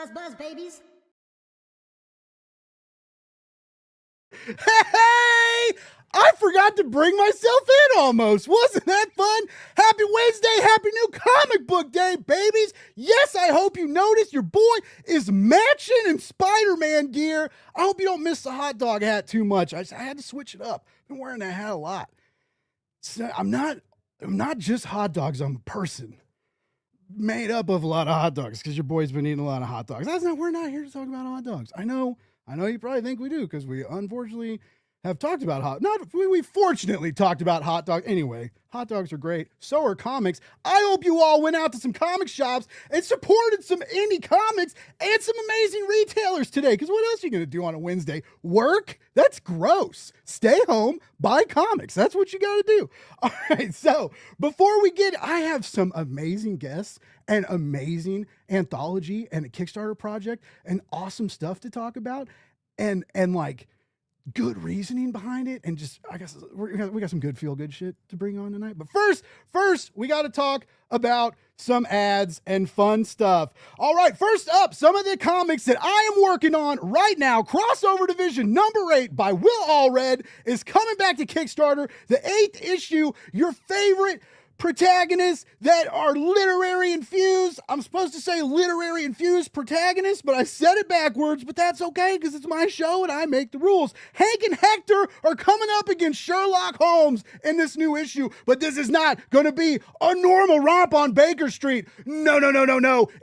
buzz, buzz, babies. Hey! I forgot to bring myself in almost. Wasn't that fun? Happy Wednesday, happy new comic book day, babies. Yes, I hope you noticed your boy is matching in Spider-Man gear. I hope you don't miss the hot dog hat too much. I had to switch it up. Been wearing that hat a lot. So I'm not just hot dogs, I'm a person made up of a lot of hot dogs because your boy's been eating a lot of hot dogs. We're not here to talk about hot dogs. I know you probably think we do because we unfortunately have talked about we fortunately talked about hot dogs. Anyway, hot dogs are great. So are comics. I hope you all went out to some comic shops and supported some indie comics and some amazing retailers today. Because what else are you going to do on a Wednesday? Work? That's gross. Stay home, buy comics. That's what you got to do. All right. So before I have some amazing guests, an amazing anthology and a Kickstarter project and awesome stuff to talk about and like good reasoning behind it. And just, I guess we got some good feel good shit to bring on tonight. But first we got to talk about some ads and fun stuff. All right. First up, some of the comics that I am working on right now. Crossover Division number 8 by Will Allred is coming back to Kickstarter. The 8th issue, your favorite protagonists that are literary infused. I'm supposed to say literary infused protagonists, but I said it backwards, but that's okay because it's my show and I make the rules. Hank and Hector are coming up against Sherlock Holmes in this new issue, but this is not going to be a normal romp on Baker Street. No.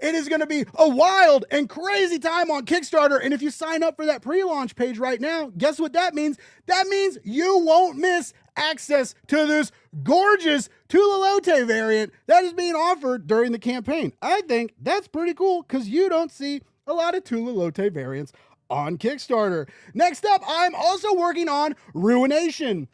It is going to be a wild and crazy time on Kickstarter, and if you sign up for that pre-launch page right now, guess what that means? That means you won't miss access to this gorgeous Tula Lote variant that is being offered during the campaign. I think that's pretty cool because you don't see a lot of Tula Lote variants on Kickstarter. Next up, I'm also working on Ruination.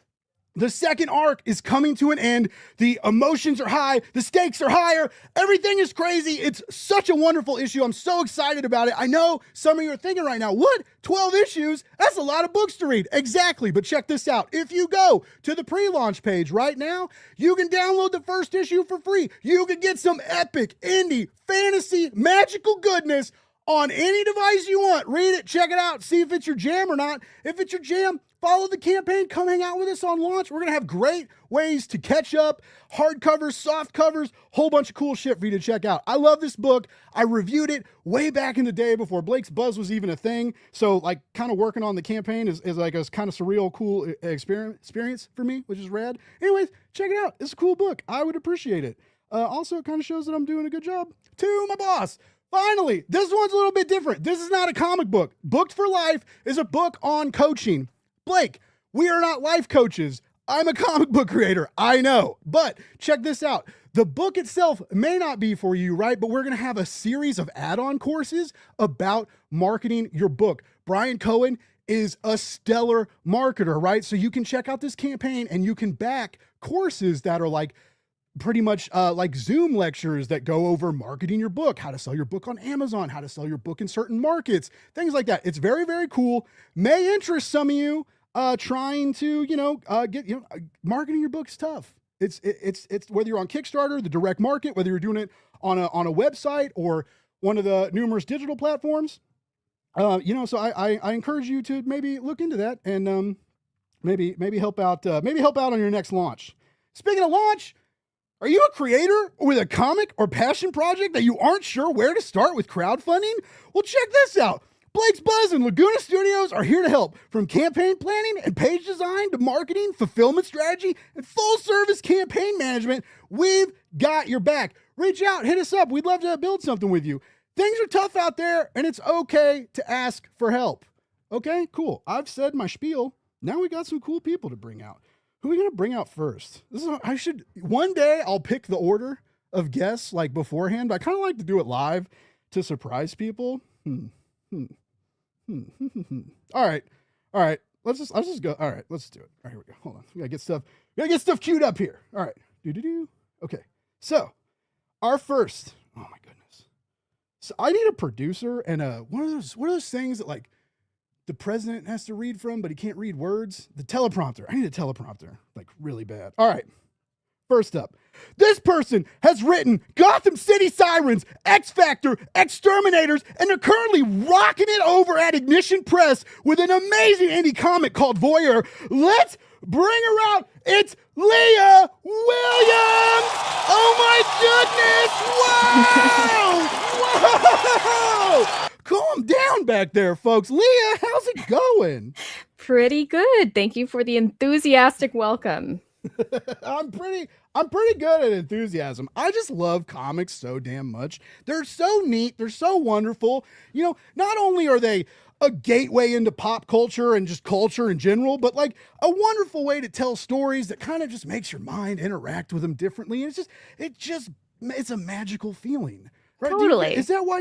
The second arc is coming to an end. The emotions are high. The stakes are higher. Everything is crazy. It's such a wonderful issue. I'm so excited about it. I know some of you are thinking right now, what? 12 issues? That's a lot of books to read. Exactly. But check this out. If you go to the pre-launch page right now, you can download the first issue for free. You can get some epic, indie, fantasy, magical goodness on any device you want. Read it, check it out, see if it's your jam or not. If it's your jam, follow the campaign, come hang out with us on launch. We're going to have great ways to catch up, hardcovers, soft covers, whole bunch of cool shit for you to check out. I love this book. I reviewed it way back in the day before Blake's Buzz was even a thing. So like kind of working on the campaign is like a kind of surreal, cool experience for me, which is rad. Anyways, check it out. It's a cool book. I would appreciate it. Also, it kind of shows that I'm doing a good job. To my boss. Finally, this one's a little bit different. This is not a comic book. Booked for Life is a book on coaching. Blake, we are not life coaches. I'm a comic book creator. I know. But check this out. The book itself may not be for you, right? But we're going to have a series of add-on courses about marketing your book. Brian Cohen is a stellar marketer, right? So you can check out this campaign and you can back courses that are like pretty much like Zoom lectures that go over marketing your book, how to sell your book on Amazon, how to sell your book in certain markets, things like that. It's very, very cool. May interest some of you trying to, get, marketing your book's tough. It's whether you're on Kickstarter, the direct market, whether you're doing it on a website or one of the numerous digital platforms. So I encourage you to maybe look into that and maybe help out on your next launch. Speaking of launch, are you a creator with a comic or passion project that you aren't sure where to start with crowdfunding? Well, check this out. Blake's Buzz and Laguna Studios are here to help. From campaign planning and page design to marketing, fulfillment strategy, and full service campaign management, we've got your back. Reach out, hit us up. We'd love to build something with you. Things are tough out there, and it's okay to ask for help. Okay, cool. I've said my spiel. Now we got some cool people to bring out. Who are we going to bring out first? One day I'll pick the order of guests like beforehand, but I kind of like to do it live to surprise people. All right. Let's just go. All right, let's do it. All right, here we go. Hold on. We gotta get stuff queued up here. All right. Okay. So our first, oh my goodness. So I need a producer and one of those things that like the president has to read from, but he can't read words. The teleprompter. I need a teleprompter, like really bad. All right. First up, this person has written Gotham City Sirens, X Factor, Exterminators, and they're currently rocking it over at Ignition Press with an amazing indie comic called Voyeur. Let's bring her out. It's Leah Williams. Oh my goodness. Whoa. Whoa. Calm down back there, folks. Leah, how's it going? Pretty good. Thank you for the enthusiastic welcome. I'm pretty good at enthusiasm. I just love comics so damn much. They're so neat. They're so wonderful. You know, not only are they a gateway into pop culture and just culture in general, but like a wonderful way to tell stories that kind of just makes your mind interact with them differently. And it's a magical feeling. Right? Totally. Is that why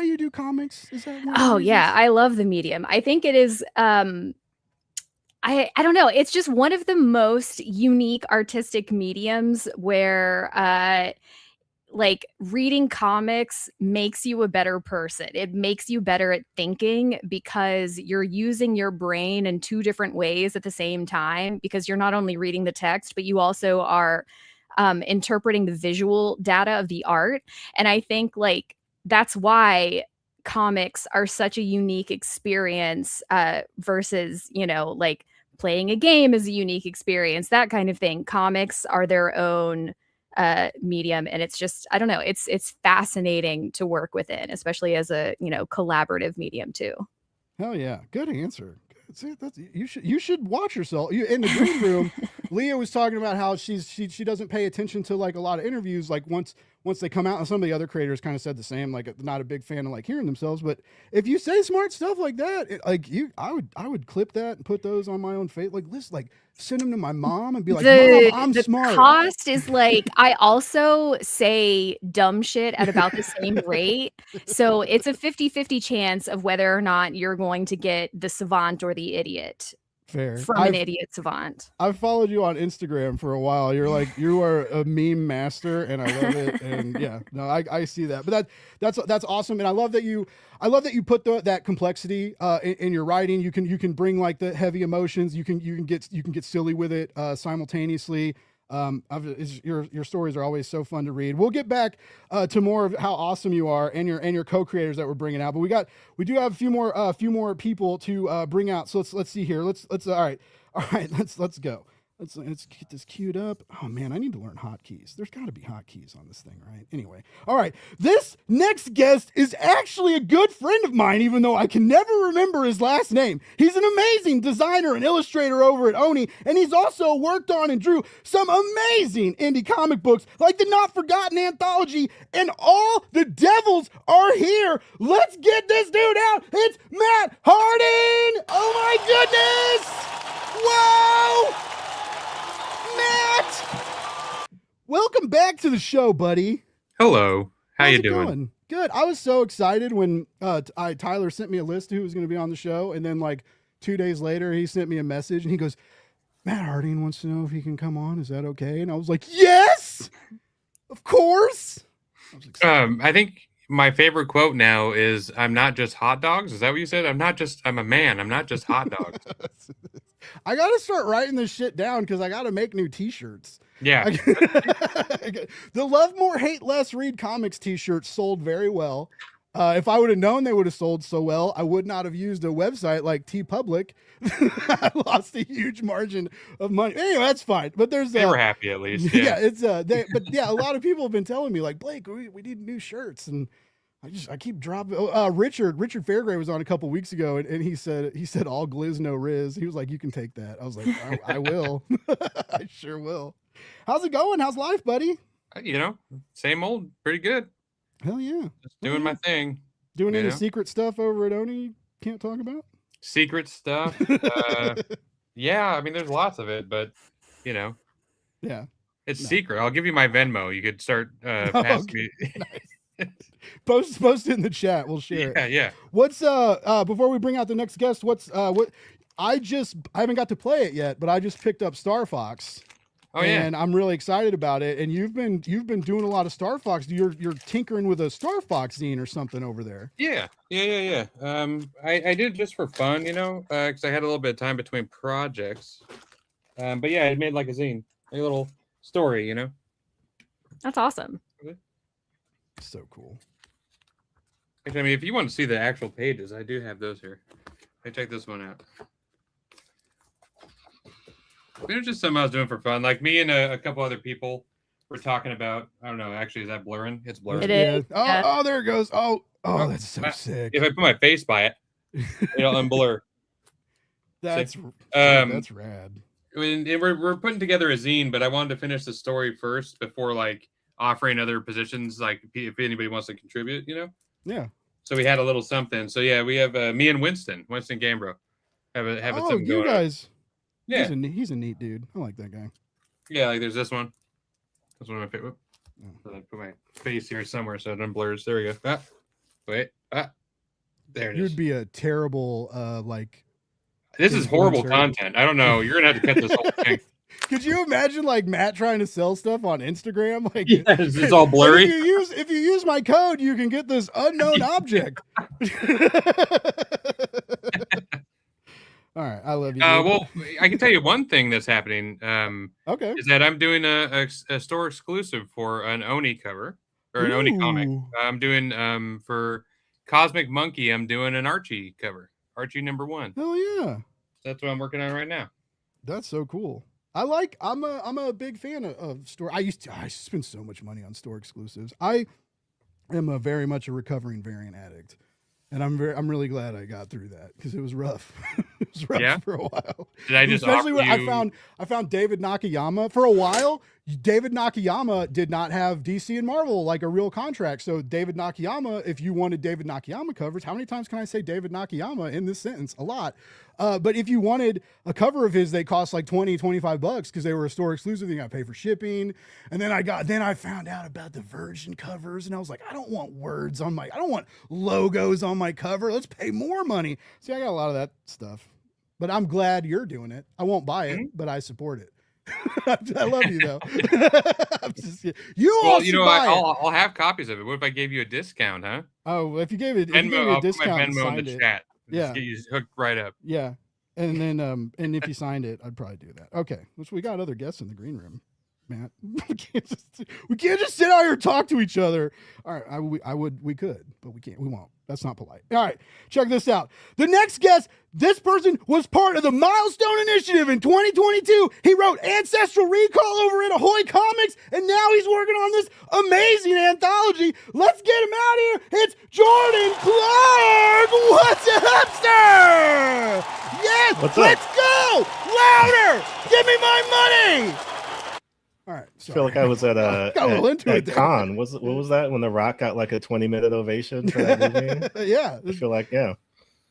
you do comics? Oh yeah, I love the medium. I think it is I don't know. It's just one of the most unique artistic mediums where like reading comics makes you a better person. It makes you better at thinking because you're using your brain in two different ways at the same time, because you're not only reading the text, but you also are interpreting the visual data of the art. And I think like that's why comics are such a unique experience versus, you know, like playing a game is a unique experience, that kind of thing. Comics are their own medium, and it's just, I don't know, it's fascinating to work within, especially as a, you know, collaborative medium too. Hell yeah, good answer. See, you should watch yourself. In the green room, Leah was talking about how she doesn't pay attention to like a lot of interviews. Like once they come out, and some of the other creators kind of said the same. Like, not a big fan of like hearing themselves. But if you say smart stuff like that, I would clip that and put those on my own face. Like, list, like send them to my mom and be like, Mom, I'm smart. The cost is like, I also say dumb shit at about the same rate. So it's a 50-50 chance of whether or not you're going to get the savant or the idiot. Fair. From an idiot savant. I've followed you on Instagram for a while. You are a meme master, and I love it. And yeah, no, I see that. But that's awesome, and I love that you put that complexity in your writing. You can bring like the heavy emotions. You can get silly with it simultaneously. Your stories are always so fun to read. We'll get back to more of how awesome you are and your co-creators that we're bringing out, but we do have a few more people to bring out. So let's see here. Let's all right, let's go. Let's get this queued up. Oh man, I need to learn hotkeys. There's got to be hotkeys on this thing, right? Anyway, all right. This next guest is actually a good friend of mine, even though I can never remember his last name. He's an amazing designer and illustrator over at Oni, and he's also worked on and drew some amazing indie comic books like the Not Forgotten anthology and All the Devils Are Here. Let's get this dude out. It's Matt Harding. Oh my goodness. Whoa. Matt, welcome back to the show, buddy. Hello. How you doing? Going? Good. I was so excited when Tyler sent me a list of who was going to be on the show, and then like 2 days later, he sent me a message, and he goes, "Matt Harding wants to know if he can come on. Is that okay?" And I was like, "Yes, of course." I think my favorite quote now is, "I'm not just hot dogs." Is that what you said? I'm a man. I'm not just hot dogs. I got to start writing this shit down because I got to make new t-shirts. Yeah. The Love More, Hate Less, Read Comics t-shirts sold very well. If I would have known they would have sold so well, I would not have used a website like TeePublic. I lost a huge margin of money. Anyway, that's fine. But they were happy at least. Yeah, it's but yeah, a lot of people have been telling me like, Blake, we need new shirts, and I keep dropping. Richard Fairgray was on a couple weeks ago, and he said all glizz no riz. He was like, you can take that. I was like, I will. I sure will. How's it going? How's life, buddy? You know, same old, pretty good. Hell yeah. Just doing my thing. Doing any secret stuff over at Oni you can't talk about? Secret stuff? Yeah, I mean, there's lots of it, but, you know. Yeah. It's secret. I'll give you my Venmo. You could start passing me. Nice. Post it in the chat. We'll share it. Yeah. What's before we bring out the next guest, I haven't got to play it yet, but I just picked up Star Fox. Oh yeah. And I'm really excited about it. And you've been doing a lot of Star Fox. You're tinkering with a Star Fox zine or something over there. Yeah. I did it just for fun, you know, because I had a little bit of time between projects. But yeah, I made like a zine, a little story, you know. That's awesome. So cool. Actually, I mean, if you want to see the actual pages, I do have those here. Hey, check this one out. It was just something I was doing for fun. Like me and a couple other people were talking about. I don't know. Actually, is that blurring? It's blurring. It is. Yeah. Oh, there it goes. Oh, that's so sick. If I put my face by it, it'll unblur. That's that's rad. I mean, we're putting together a zine, but I wanted to finish the story first before like offering other positions. Like if anybody wants to contribute, you know. Yeah. So we had a little something. So yeah, we have me and Winston Gambro have something you going guys. on. Yeah, he's a neat dude. I like that guy. Yeah, like there's this one. That's one of my favorite. So I put my face here somewhere so it unblurs. There we go. Wait. There it is. You'd be a terrible like. This is horrible content. I don't know. You're gonna have to cut this whole thing. Could you imagine like Matt trying to sell stuff on Instagram? Like, yes, it's all blurry. If you use my code, you can get this unknown object. All right, I love you. Well, I can tell you one thing that's happening. Okay, is that I'm doing a store exclusive for an Oni cover or an Oni comic. I'm doing for Cosmic Monkey. I'm doing an Archie cover, Archie #1. Hell yeah! That's what I'm working on right now. That's so cool. I'm a big fan of store. I used to spend so much money on store exclusives. I am very much a recovering variant addict. And I'm really glad I got through that because it was rough. It was rough for a while. Did I just especially when I found David Nakayama for a while. David Nakayama did not have DC and Marvel like a real contract. So David Nakayama, if you wanted David Nakayama covers, how many times can I say David Nakayama in this sentence? A lot. But if you wanted a cover of his, they cost like $20-25 because they were a store exclusive. You got to pay for shipping. And then I found out about the Virgin covers, and I was like, I don't want I don't want logos on my cover. Let's pay more money. See, I got a lot of that stuff. But I'm glad you're doing it. I won't buy it, but I support it. I love you though. I'll have copies of it. What if I gave you a discount, huh? Oh, if you gave it Venmo, a discount, I'll put my Venmo in the chat. Yeah, just get you hooked right up. Yeah, and then and if you signed it, I'd probably do that. Okay, which we got other guests in the green room, Matt. we can't just sit out here and talk to each other. All right, we could, but we can't. We won't. That's not polite. All right, check this out. The next guest, this person was part of the Milestone Initiative in 2022. He wrote Ancestral Recall over at Ahoy Comics, and now he's working on this amazing anthology. Let's get him out here. It's Jordan Clark. What's up, sir? Yes, let's go. Louder. Give me my money. All right. Sorry. I feel like I was at a con. What was that when The Rock got like a 20-minute ovation for that movie? Yeah. I feel like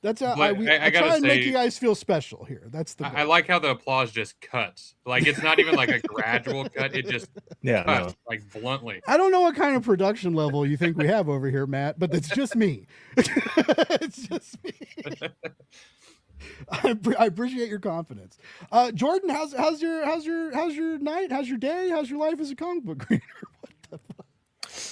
That's how I try and make you guys feel special here. That's the. I like how the applause just cuts. Like it's not even like a gradual cut. It just cuts like bluntly. I don't know what kind of production level you think we have over here, Matt, but it's just me. It's just me. I appreciate your confidence, Jordan. How's your night? How's your day? How's your life as a comic book reader? What the fuck?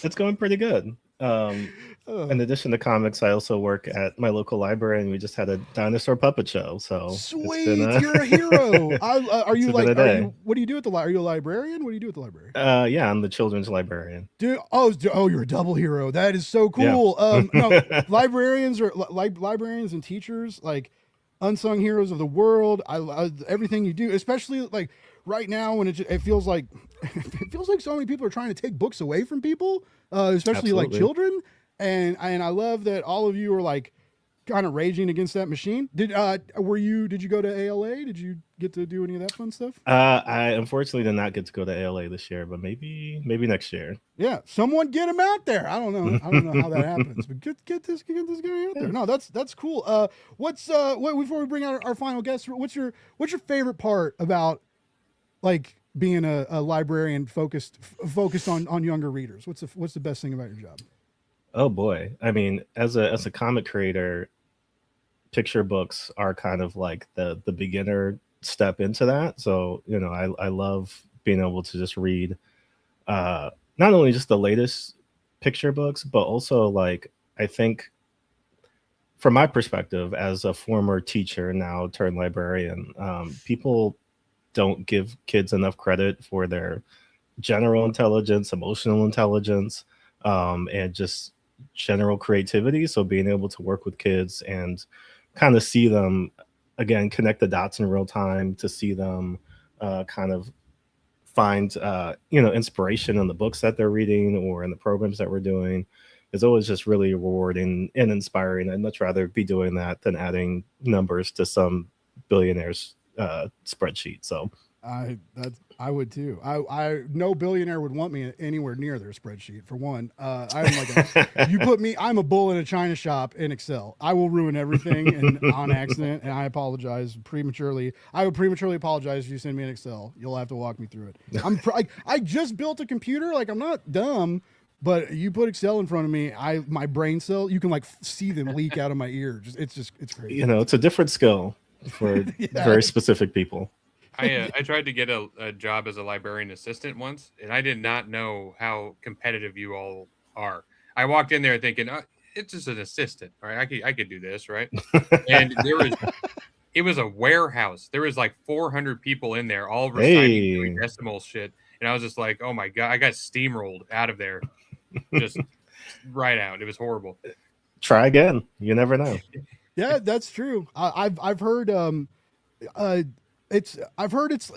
It's going pretty good. In addition to comics, I also work at my local library, and we just had a dinosaur puppet show. So sweet, you're a hero. What do you do at the library? Are you a librarian? What do you do at the library? Yeah, I'm the children's librarian. Dude, you're a double hero. That is so cool. Yeah. No, librarians and teachers, like unsung heroes of the world. I everything you do, especially like right now when it feels like so many people are trying to take books away from people, especially Absolutely. like children. And I love that all of you are like kind of raging against that machine. Did you go to ALA? Did you get to do any of that fun stuff? I unfortunately did not get to go to ALA this year, but maybe next year. Yeah, someone get him out there. I don't know how that happens, but get this guy out there. No, that's cool. Before we bring out our final guest, what's your favorite part about like being a librarian focused on younger readers? What's the best thing about your job? Oh boy. I mean, as a comic creator, picture books are kind of like the beginner step into that. So, I love being able to just read not only just the latest picture books, but also like, I think from my perspective as a former teacher now turned librarian, people don't give kids enough credit for their general intelligence, emotional intelligence, and just general creativity. So being able to work with kids and kind of see them again, connect the dots in real time, to see them kind of find inspiration in the books that they're reading or in the programs that we're doing is always just really rewarding and inspiring. I'd much rather be doing that than adding numbers to some billionaire's spreadsheet. So I would too. I no billionaire would want me anywhere near their spreadsheet. For one, I'm like you put me. I'm a bull in a china shop in Excel. I will ruin everything and on accident, and I apologize prematurely. I would prematurely apologize if you send me an Excel. You'll have to walk me through it. I just built a computer. Like, I'm not dumb, but you put Excel in front of me, my brain cell, you can like see them leak out of my ear. It's crazy. It's a different skill for very specific people. I tried to get a job as a librarian assistant once, and I did not know how competitive you all are. I walked in there thinking, it's just an assistant, right? I could do this, right? And it was a warehouse. There was like 400 people in there, all reciting decimal shit, and I was just like, oh my god, I got steamrolled out of there, just right out. It was horrible. Try again. You never know. Yeah, that's true. I've heard I've heard it's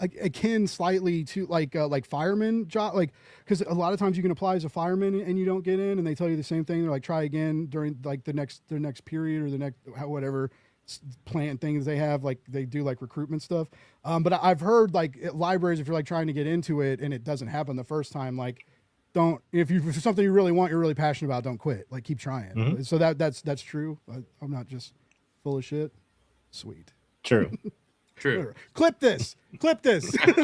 akin slightly to like fireman job, like, because a lot of times you can apply as a fireman and you don't get in, and they tell you the same thing. They're like, try again during like the next period or the next whatever plant things they have, like they do like recruitment stuff. But I've heard like at libraries, if you're like trying to get into it and it doesn't happen the first time, like don't, if it's something you really want, you're really passionate about, don't quit. Like, keep trying. Mm-hmm. So that's true. I'm not just full of shit. Sweet. True. True. Clip this.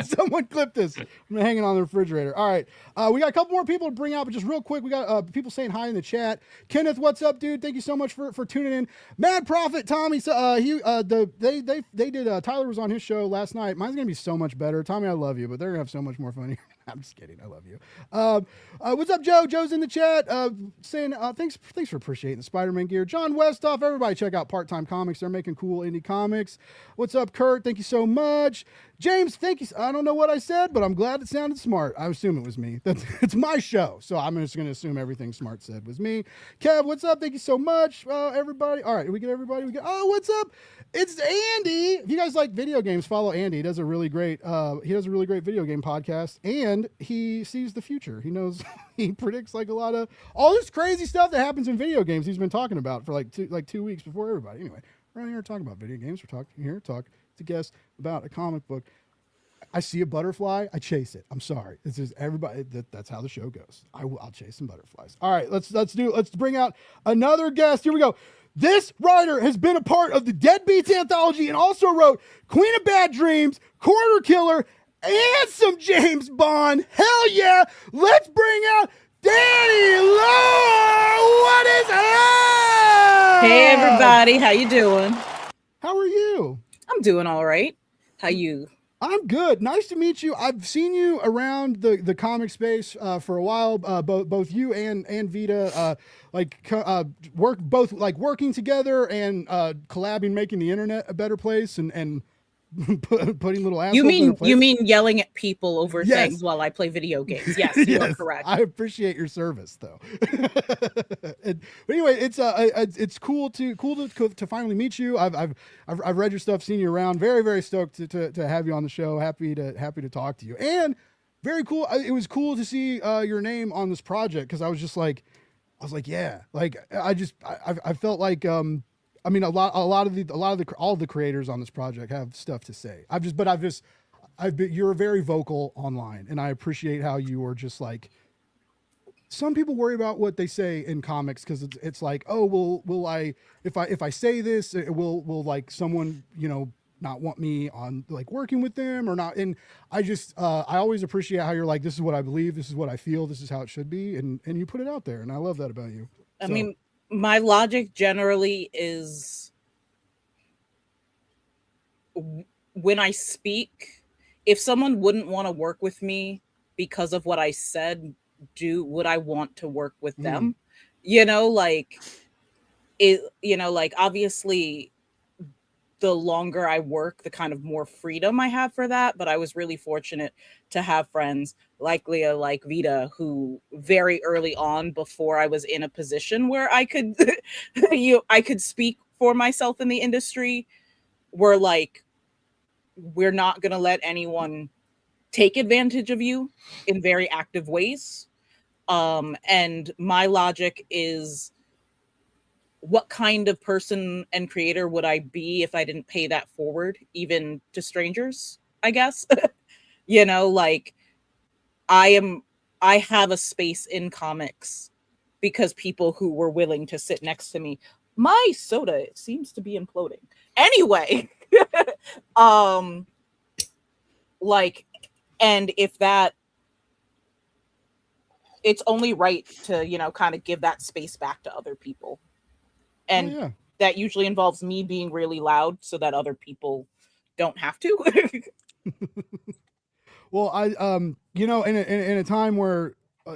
Someone clip this. I'm hanging on the refrigerator. All right. We got a couple more people to bring out, but just real quick, we got people saying hi in the chat. Kenneth, what's up, dude? Thank you so much for tuning in. Mad Prophet, Tommy. They did. Tyler was on his show last night. Mine's gonna be so much better. Tommy, I love you, but they're gonna have so much more fun. I'm just kidding. I love you. What's up, Joe? Joe's in the chat saying thanks for appreciating the Spider-Man gear. John Westoff, everybody check out Part Time Comics. They're making cool indie comics. What's up, Kurt? Thank you so much. James, thank you. I don't know what I said, but I'm glad it sounded smart. I assume it was me. It's my show, so I'm just going to assume everything Smart said was me. Kev, what's up? Thank you so much, everybody. All right, did we get everybody? What's up? It's Andy. If you guys like video games, follow Andy. He does a really great video game podcast, and he sees the future. He knows, he predicts like a lot of all this crazy stuff that happens in video games. He's been talking about for like 2 weeks before everybody. Anyway, we're out here talking about video games. We're talking here to guess about a comic book. I see a butterfly, I chase it. I'm sorry. This is everybody. That's how the show goes. I'll chase some butterflies. All right, let's bring out another guest. Here we go. This writer has been a part of the Deadbeats anthology and also wrote Queen of Bad Dreams, Quarter Killer, and some James Bond. Hell yeah! Let's bring out Danny Lowe. What is up? Hey everybody, how you doing? How are you? I'm doing all right. How you? I'm good. Nice to meet you. I've seen you around the comic space for a while. Both you and Vita working together and collabing, making the internet a better place and putting little assholes. You mean yelling at people over things while I play video games? Yes, you are correct. I appreciate your service, though. But anyway, it's cool to finally meet you. I've read your stuff, seen you around. Very, very stoked to have you on the show. Happy to talk to you. And very cool. It was cool to see your name on this project, because I was like, yeah, like I felt like I mean, all the creators on this project have stuff to say. You're very vocal online, and I appreciate how you are just like, some people worry about what they say in comics, because it's like, oh, will I, if I say this, will like someone, not want me on like working with them or not. And I always appreciate how you're like, this is what I believe, this is what I feel, this is how it should be. And you put it out there. And I love that about you. I mean, my logic generally is, when I speak, if someone wouldn't want to work with me because of what I said, would I want to work with them? Obviously the longer I work, the kind of more freedom I have for that. But I was really fortunate to have friends like Leah, like Vita, who very early on, before I was in a position where I could, I could speak for myself in the industry, were like, we're not going to let anyone take advantage of you in very active ways. And my logic is, what kind of person and creator would I be if I didn't pay that forward, even to strangers, I guess? You know, like I have a space in comics because people who were willing to sit next to me. My soda seems to be imploding. Anyway, like, and if that, it's only right to, you know, kind of give that space back to other people. And that usually involves me being really loud so that other people don't have to. Well, you know, in a time where,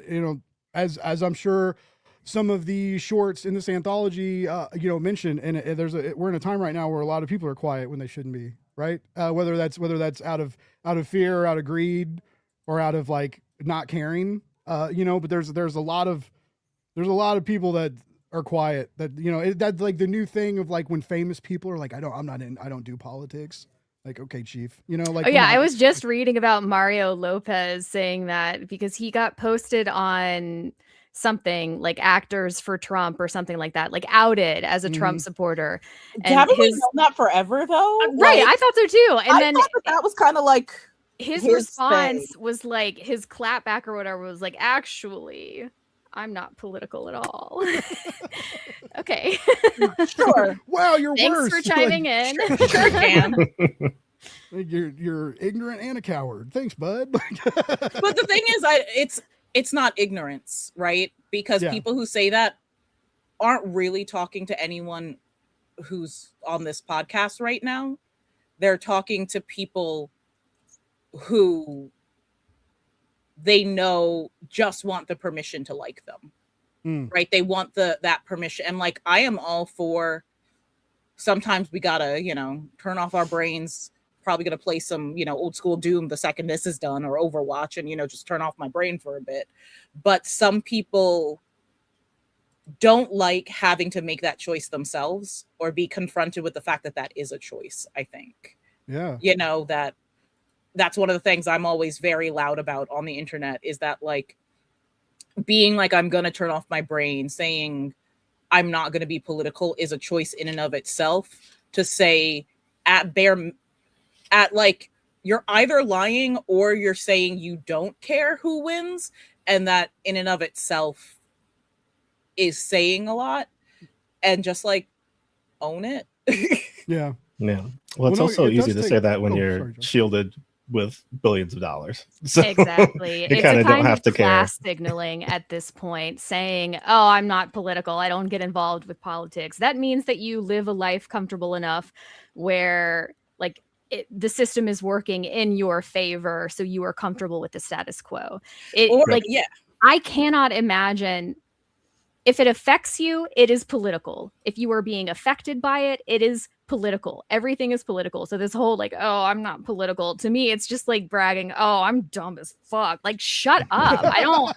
you know, as I'm sure some of the shorts in this anthology, you know, mentioned, and we're in a time right now where a lot of people are quiet when they shouldn't be, right? Whether that's out of fear, or out of greed, or out of like not caring, you know. But there's a lot of people that are quiet, that, you know, that's like the new thing of like when famous people are like, I don't do politics. Like, okay, chief, you know, like, oh yeah, I was just reading about Mario Lopez saying that because he got posted on something like Actors for Trump or something like that, like outed as a Trump supporter. And haven't we known that forever though? Right, like, I thought so too. And then that was kind of like his response was like, his clapback or whatever was like, actually, I'm not political at all. Okay. Sure. Wow, you're Thanks worse. for chiming in. Sure can. You're ignorant and a coward. Thanks, bud. But the thing is, it's not ignorance, right? Because people who say that aren't really talking to anyone who's on this podcast right now. They're talking to people who they know just want the permission to like them, right? They want that permission. And like, I am all for, sometimes we gotta, you know, turn off our brains, probably gonna play some, you know, old school Doom the second this is done, or Overwatch, and, you know, just turn off my brain for a bit. But some people don't like having to make that choice themselves, or be confronted with the fact that that is a choice, I think. Yeah. You know, that's one of the things I'm always very loud about on the internet, is that like being like, I'm going to turn off my brain, saying I'm not going to be political is a choice in and of itself. To say at like, you're either lying or you're saying you don't care who wins. And that in and of itself is saying a lot, and just like own it. Yeah. Yeah. Well, it's also easy to say that when you're shielded with billions of dollars. So exactly. you kind of don't have to class care. signaling at this point, saying, oh, I'm not political, I don't get involved with politics. That means that you live a life comfortable enough where like the system is working in your favor, so you are comfortable with the status quo. I cannot imagine, if it affects you, it is political. If you are being affected by it, it is political. Everything is political. So this whole like, oh, I'm not political, to me, it's just like bragging, oh, I'm dumb as fuck. Like, shut up. I don't.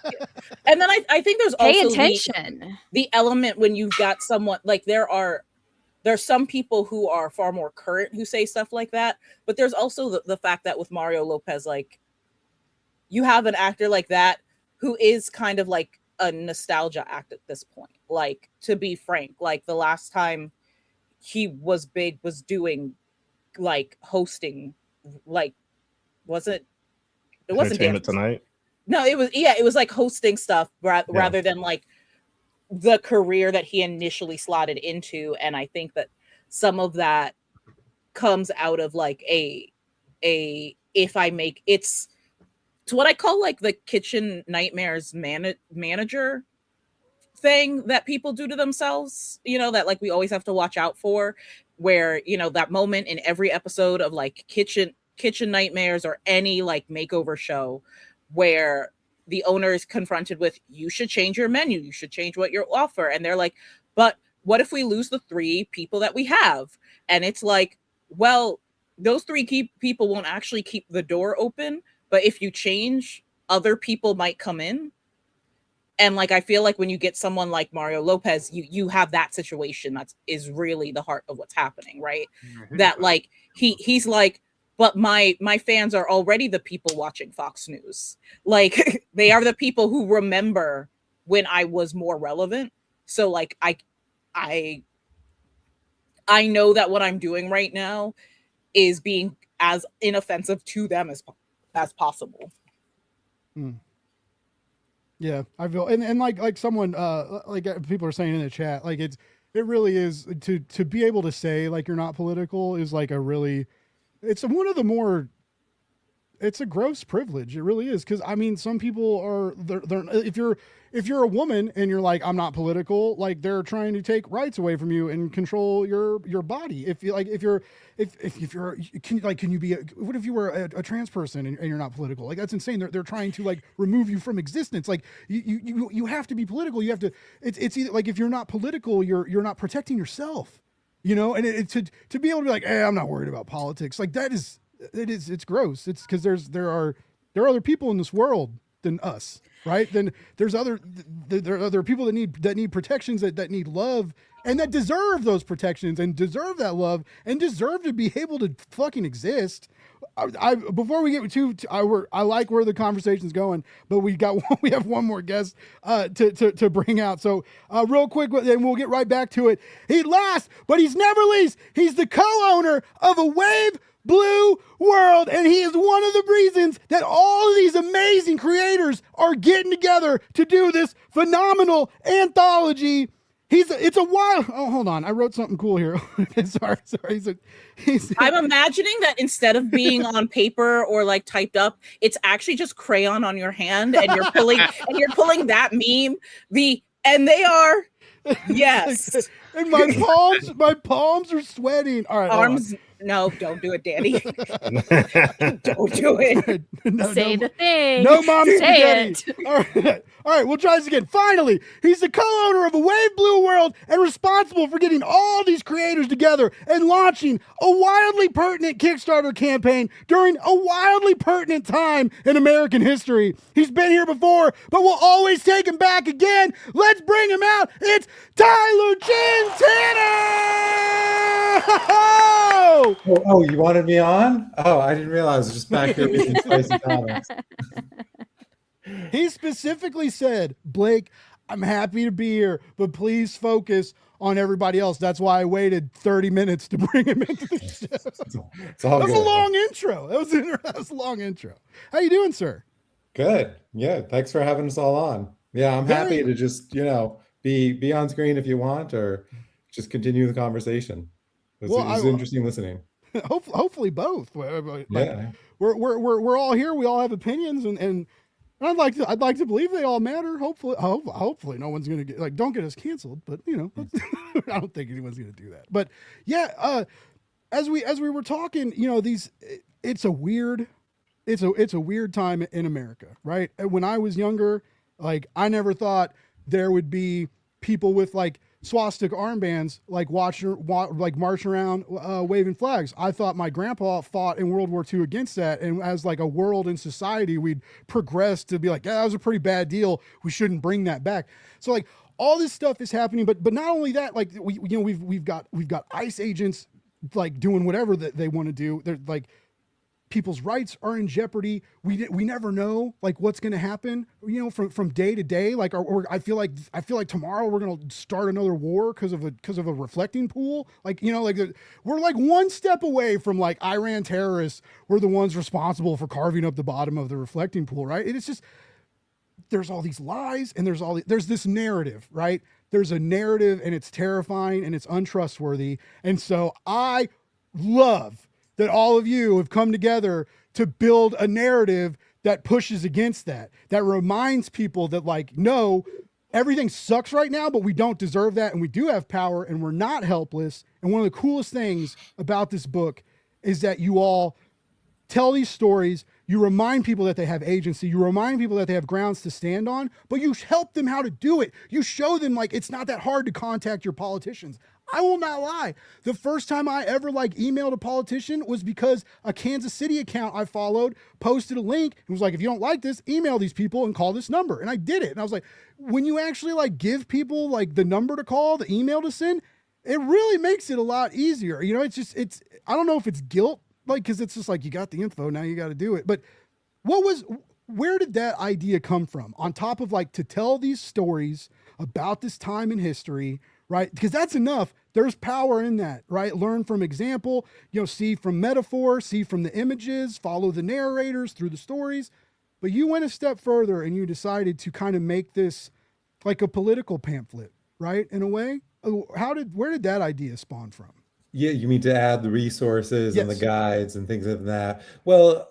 And then I think there's pay also attention. The element when you've got someone like, there's some people who are far more current who say stuff like that. But there's also the fact that with Mario Lopez, like, you have an actor like that who is kind of like a nostalgia act at this point. Like, to be frank, like the last time he was big was doing like hosting, like, it wasn't Entertainment Tonight. No, it was like hosting stuff rather than like the career that he initially slotted into. And I think that some of that comes out of like it's what I call like the kitchen nightmares manager thing that people do to themselves, you know, that like we always have to watch out for, where, you know, that moment in every episode of like kitchen nightmares or any like makeover show where the owner is confronted with, you should change your menu, you should change what you offer, and they're like, but what if we lose the 3 people that we have? And it's like, well, those three people won't actually keep the door open, but if you change, other people might come in. And like, I feel like when you get someone like Mario Lopez, you have that situation that is really the heart of what's happening, right? That like he's like, but my fans are already the people watching Fox News. Like they are the people who remember when I was more relevant. So like I know that what I'm doing right now is being as inoffensive to them as possible. Yeah, I feel and like someone like people are saying in the chat, like it really is to be able to say like you're not political is like it's one of the more, it's a gross privilege. It really is. Cause I mean, some people are, they're if you're a woman and you're like, I'm not political, like they're trying to take rights away from you and control your body. If you like, if you're, can you be, what if you were a trans person and you're not political? Like that's insane. They're trying to like remove you from existence. Like you have to be political. You have to, it's either like, if you're not political, you're not protecting yourself, you know? And to be able to be like, hey, I'm not worried about politics. Like it's gross. It's because there are other people in this world than us, right? Then there are other people that need protections, that need love, and that deserve those protections and deserve that love and deserve to be able to fucking exist. Before we get I like where the conversation's going, but we have one more guest to bring out. So real quick, then we'll get right back to it. He last, but he's never least. He's the co-owner of A Wave Blue World, and he is one of the reasons that all of these amazing creators are getting together to do this phenomenal anthology. It's a wild. Oh, hold on. I wrote something cool here. sorry. I'm imagining that instead of being on paper or like typed up, it's actually just crayon on your hand, and you're pulling that meme. And they are, yes. And my palms are sweating. All right, arms. No, don't do it, Danny. Don't do it. Say the thing. No mommy Say spaghetti. All right, we'll try this again. Finally, he's the co-owner of A Wave Blue World and responsible for getting all these creators together and launching a wildly pertinent Kickstarter campaign during a wildly pertinent time in American history. He's been here before, but we'll always take him back again. Let's bring him out. It's Tyler Gentana! Oh, you wanted me on? Oh, I didn't realize I was just back here reading spicy comics. He specifically said, Blake, I'm happy to be here, but please focus on everybody else. That's why I waited 30 minutes to bring him into the show. It's all that was good. a long intro. That was a long intro. How you doing, sir? Good. Yeah, thanks for having us all on. Yeah, I'm happy to just, be on screen if you want, or just continue the conversation. It's interesting listening. Hopefully both. Like, yeah. We're all here. We all have opinions, and I'd like to believe they all matter. Hopefully no one's gonna don't get us canceled. But I don't think anyone's gonna do that. But yeah, as we were talking, it's a weird time in America, right? When I was younger, I never thought there would be people with swastika armbands marching around waving flags. I thought my grandpa fought in World War II against that, and as a world and society, we'd progress to be that was a pretty bad deal. We shouldn't bring that back. So all this stuff is happening, but not only that, we've got ICE agents doing whatever that they want to do. They're people's rights are in jeopardy. We never know what's going to happen, from day to day. I feel like tomorrow we're going to start another war because of a reflecting pool. We're one step away from Iran terrorists. We're the ones responsible for carving up the bottom of the reflecting pool, right? It's just, there's all these lies and there's this narrative, right? There's a narrative, and it's terrifying and it's untrustworthy. And so I love that all of you have come together to build a narrative that pushes against that reminds people that no, everything sucks right now, but we don't deserve that. And we do have power, and we're not helpless. And one of the coolest things about this book is that you all tell these stories, You remind people that they have agency. You remind people that they have grounds to stand on, but you help them how to do it. You show them like it's not that hard to contact your politicians. I will not lie. The first time I ever like emailed a politician was because a Kansas City account I followed posted a link and was like, if you don't like this, email these people and call this number. And I did it. And I was like, when you actually like give people like the number to call, the email to send, it really makes it a lot easier. You know, I don't know if it's guilt, like, cause it's just like, you got the info, now you got to do it. But where did that idea come from? On top of like, to tell these stories about this time in history, right? Because that's enough. There's power in that, right? Learn from example, see from metaphor, see from the images, follow the narrators through the stories. But you went a step further and you decided to kind of make this like a political pamphlet, right? In a way. Where did that idea spawn from? Yeah, you mean to add the resources and the Yes. guides and things like that. Well,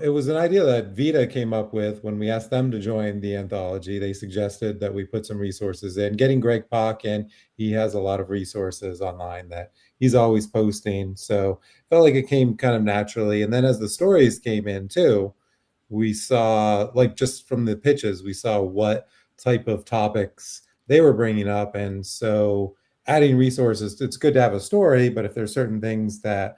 it was an idea that Vita came up with when we asked them to join the anthology. They suggested that we put some resources in. Getting Greg Pak in, he has a lot of resources online that he's always posting. So felt like it came kind of naturally. And then as the stories came in too, we saw, like just from the pitches, we saw what type of topics they were bringing up. And so adding resources, it's good to have a story, but if there's certain things that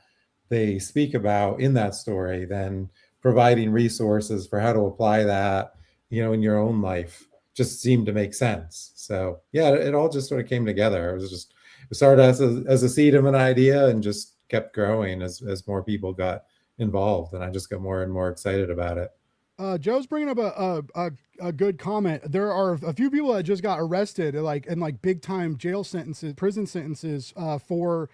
they speak about in that story, then providing resources for how to apply that, in your own life just seemed to make sense. So yeah, it all just sort of came together. It started as a seed of an idea and just kept growing as more people got involved, and I just got more and more excited about it. Joe's bringing up a good comment. There are a few people that just got arrested, in big time prison sentences, for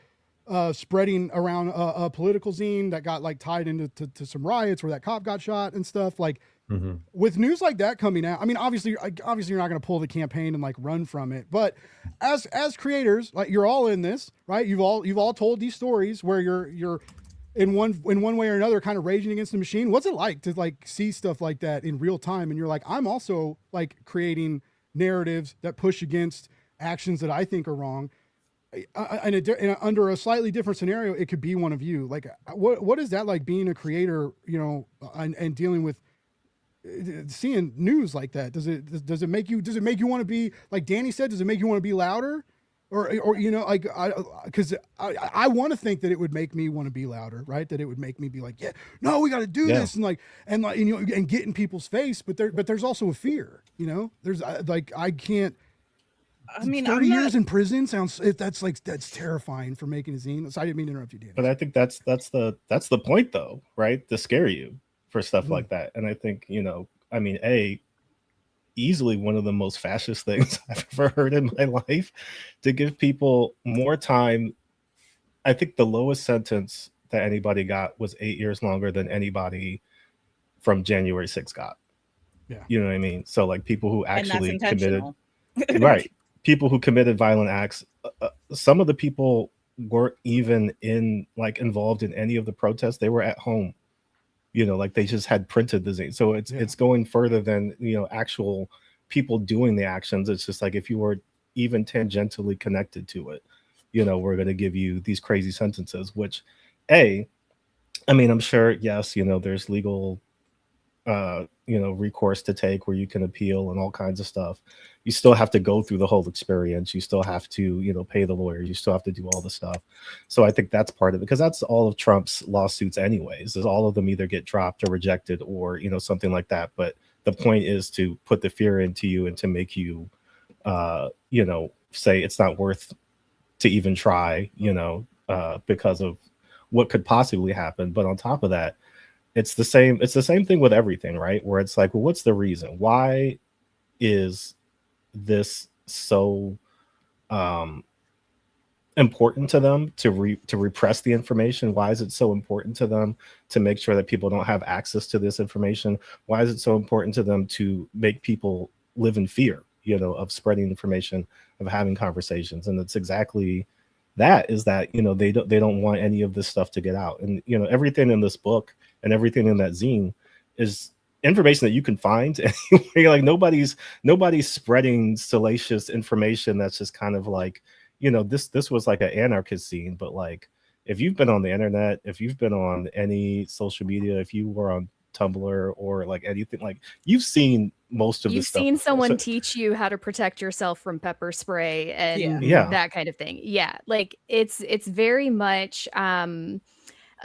spreading around a political zine that got like tied into some riots where that cop got shot and stuff. Like with news like that coming out, I mean, obviously you're not going to pull the campaign and like run from it. But as creators, like you're all in this, right? You've all told these stories where you're in one way or another kind of raging against the machine. What's it like to like see stuff like that in real time? And you're like, I'm also like creating narratives that push against actions that I think are wrong. And under a slightly different scenario, it could be one of you. Like, what is that like being a creator, and dealing with seeing news like that? Does it make you want to be, like Danny said, does it make you want to be louder? Or like because I want to think that it would make me want to be louder, right? That it would make me be like, yeah, no, we got to do this, and get in people's face. But there's also a fear, There's like I can't. I mean, 30 years in prison sounds that's terrifying for making a zine. So I didn't mean to interrupt you, Danny. But I think that's the point, though, right? To scare you for stuff like that. And I think I mean, easily one of the most fascist things I've ever heard in my life, to give people more time. I think the lowest sentence that anybody got was 8 years longer than anybody from January 6th got. Yeah. You know what I mean? So like people who actually committed, right. People who committed violent acts. Some of the people weren't even involved in any of the protests. They were at home. Like they just had printed the zine. So it's going further than, actual people doing the actions. It's just like, if you were even tangentially connected to it, we're going to give you these crazy sentences, which I mean, I'm sure, yes, there's legal, recourse to take where you can appeal and all kinds of stuff. You still have to go through the whole experience. You still have to, pay the lawyers. You still have to do all the stuff. So I think that's part of it, because that's all of Trump's lawsuits anyways, is all of them either get dropped or rejected or, something like that. But the point is to put the fear into you and to make you, say it's not worth to even try, because of what could possibly happen. But on top of that, it's the same thing with everything, right? Where it's like, well, what's the reason? Why is this so important to them to repress the information? Why is it so important to them to make sure that people don't have access to this information? Why is it so important to them to make people live in fear, of spreading information, of having conversations? And it's exactly that, is that, they don't want any of this stuff to get out. And, everything in this book and everything in that zine is information that you can find anyway. Like nobody's spreading salacious information that's just kind of like, this was like an anarchist scene. But like, if you've been on the internet, if you've been on any social media, if you were on Tumblr or like anything, like you've seen most of You've this stuff seen before. someone So, teach you how to protect yourself from pepper spray and yeah. that kind of thing. Yeah, like it's very much a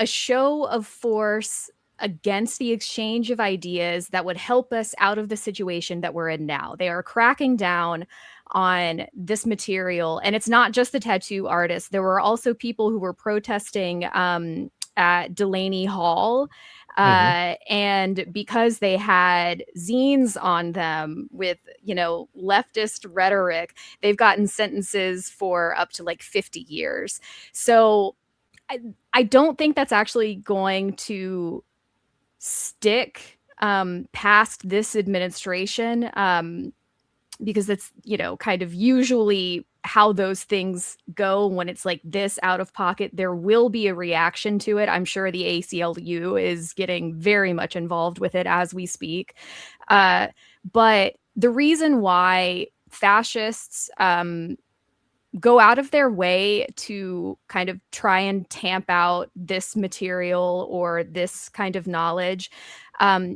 show of force against the exchange of ideas that would help us out of the situation that we're in now. They are cracking down on this material, and it's not just the tattoo artists. There were also people who were protesting at Delaney Hall, and because they had zines on them with, you know, leftist rhetoric, they've gotten sentences for up to like 50 years. So I don't think that's actually going to stick past this administration, because that's, you know, kind of usually how those things go when it's like this out of pocket. There will be a reaction to it. I'm sure the ACLU is getting very much involved with it as we speak. But the reason why fascists go out of their way to kind of try and tamp out this material or this kind of knowledge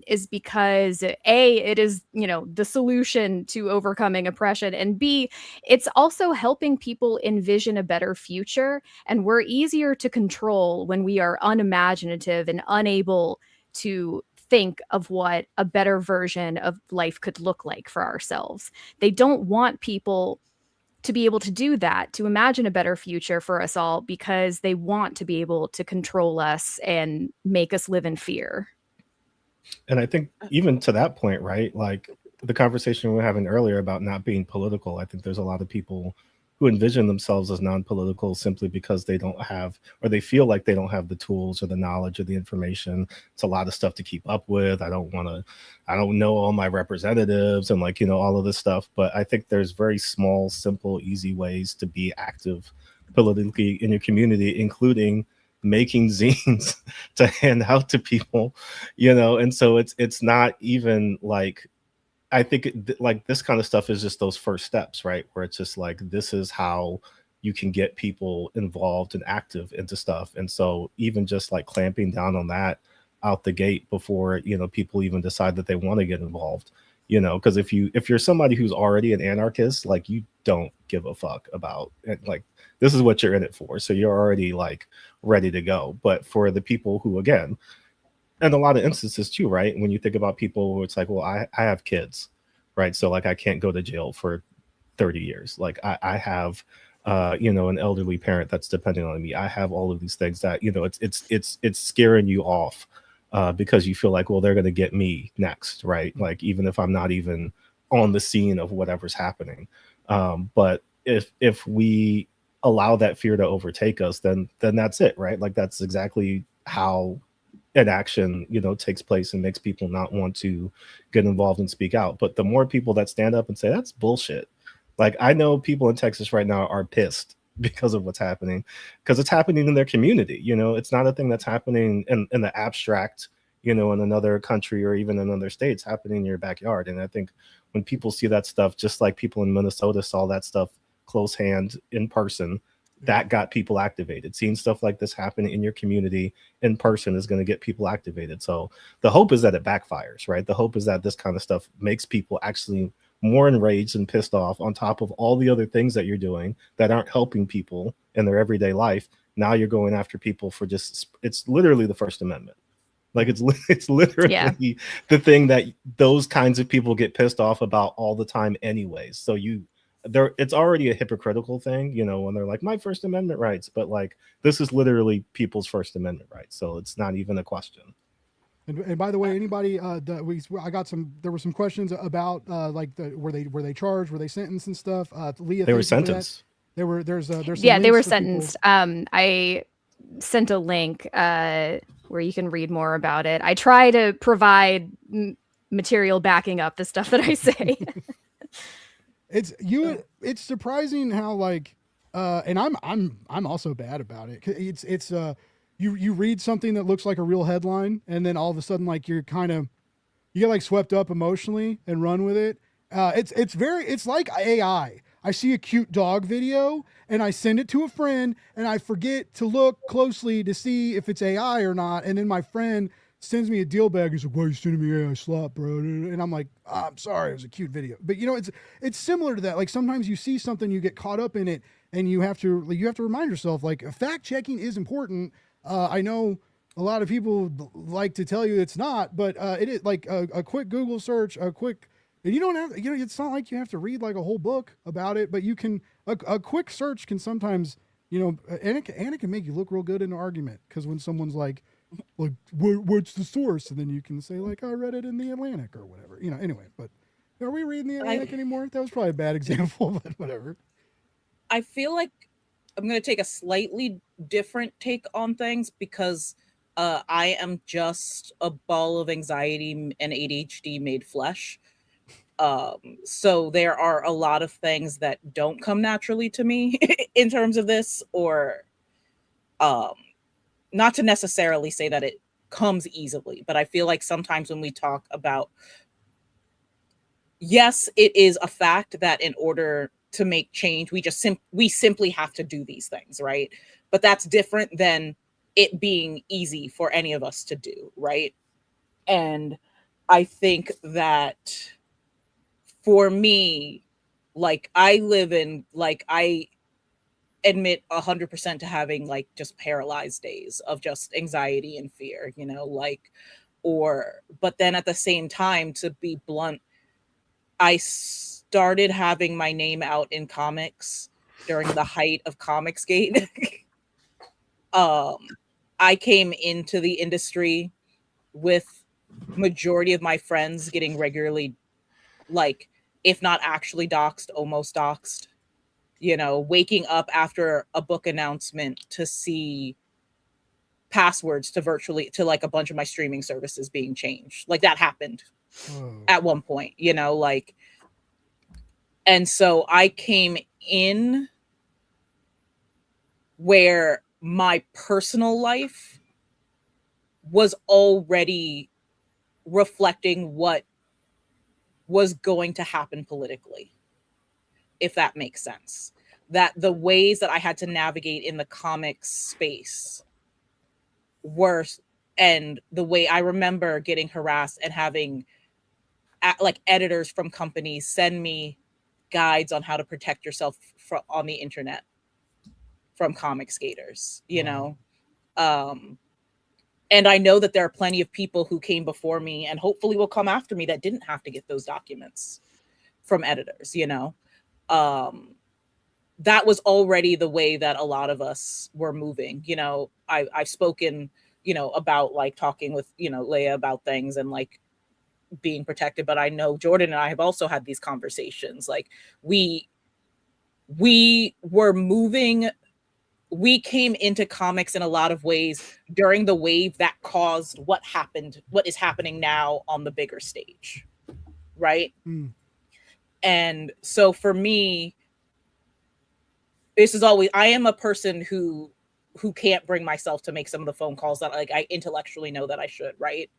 is because A, it is, you know, the solution to overcoming oppression, and B, it's also helping people envision a better future. And we're easier to control when we are unimaginative and unable to think of what a better version of life could look like for ourselves. They don't want people to be able to do that, to imagine a better future for us all, because they want to be able to control us and make us live in fear. And I think even to that point, right? Like the conversation we were having earlier about not being political, I think there's a lot of people who envision themselves as non-political simply because they don't have, or they feel like they don't have the tools or the knowledge or the information. It's a lot of stuff to keep up with. I don't know all my representatives and, like, you know, all of this stuff. But I think there's very small, simple, easy ways to be active politically in your community, including making zines to hand out to people, you know. And so it's not even like, I think like this kind of stuff is just those first steps, right? Where it's just like, this is how you can get people involved and active into stuff. And so even just like clamping down on that out the gate before, you know, people even decide that they want to get involved, you know, because if you're somebody who's already an anarchist, like you don't give a fuck about it, like this is what you're in it for. So you're already like ready to go. But for the people who, again, and a lot of instances too, right? When you think about people who it's like, well, I have kids, right? So like I can't go to jail for 30 years. Like I have, you know, an elderly parent that's depending on me. I have all of these things that, you know, it's scaring you off because you feel like, well, they're going to get me next, right? Like even if I'm not even on the scene of whatever's happening. But if we allow that fear to overtake us, then that's it, right? Like that's exactly how an action, you know, takes place and makes people not want to get involved and speak out. But the more people that stand up and say that's bullshit, like I know people in Texas right now are pissed because of what's happening, because it's happening in their community. You know, it's not a thing that's happening in the abstract, you know, in another country or even in another state. It's happening in your backyard. And I think when people see that stuff, just like people in Minnesota saw that stuff close hand in person, that got people activated. Seeing stuff like this happen in your community in person is going to get people activated. So the hope is that it backfires, right? The hope is that this kind of stuff makes people actually more enraged and pissed off, on top of all the other things that you're doing that aren't helping people in their everyday life. Now you're going after people for just, it's literally the First Amendment. Like it's literally the thing that those kinds of people get pissed off about all the time anyways. So it's already a hypocritical thing, you know, when they're like, my First Amendment rights, but like this is literally people's First Amendment rights. So it's not even a question. And by the way, anybody there were some questions about like were they charged, were they sentenced and stuff? Leah, they were sentenced. There's some they were links for sentenced. people. I sent a link where you can read more about it. I try to provide material backing up the stuff that I say. It's surprising how like and I'm also bad about it. It's you read something that looks like a real headline, and then all of a sudden like you get like swept up emotionally and run with it. It's like AI. I see a cute dog video and I send it to a friend and I forget to look closely to see if it's AI or not, and then my friend sends me a deal bag. He's like, "Why are you sending me AI slop, bro?" And I'm like, I'm sorry, it was a cute video. But it's similar to that. Like sometimes you see something, you get caught up in it, and you have to remind yourself, like, fact checking is important. I know a lot of people like to tell you it's not, but it is. Like a quick Google search, and you don't have, it's not like you have to read like a whole book about it, but you can, a quick search can sometimes, and it can make you look real good in an argument. Because when someone's like, what's the source? And then you can say, like, I read it in the Atlantic or whatever. Anyway, but are we reading the Atlantic anymore? That was probably a bad example, but whatever. I feel like I'm going to take a slightly different take on things because I am just a ball of anxiety and ADHD made flesh. So there are a lot of things that don't come naturally to me in terms of this, or not to necessarily say that it comes easily, but I feel like sometimes when we talk about, yes, it is a fact that in order to make change, we simply have to do these things, right? But that's different than it being easy for any of us to do, right? And I think that for me, like I admit 100% to having like just paralyzed days of just anxiety and fear, but then at the same time, to be blunt, I started having my name out in comics during the height of Comicsgate. I came into the industry with majority of my friends getting regularly, like, if not actually doxxed, almost doxxed, waking up after a book announcement to see passwords to like a bunch of my streaming services being changed. Like that happened at one point, and so I came in where my personal life was already reflecting what was going to happen politically, if that makes sense. That the ways that I had to navigate in the comics space were, and the way I remember getting harassed and having like editors from companies send me guides on how to protect yourself on the internet from comic skaters, and I know that there are plenty of people who came before me and hopefully will come after me that didn't have to get those documents from editors, that was already the way that a lot of us were moving. I've spoken, about like talking with, Leia about things and like being protected, but I know Jordan and I have also had these conversations. Like we were moving, we came into comics in a lot of ways during the wave that caused what is happening now on the bigger stage. Right. And so for me, this is always, I am a person who can't bring myself to make some of the phone calls that like I intellectually know that I should, right?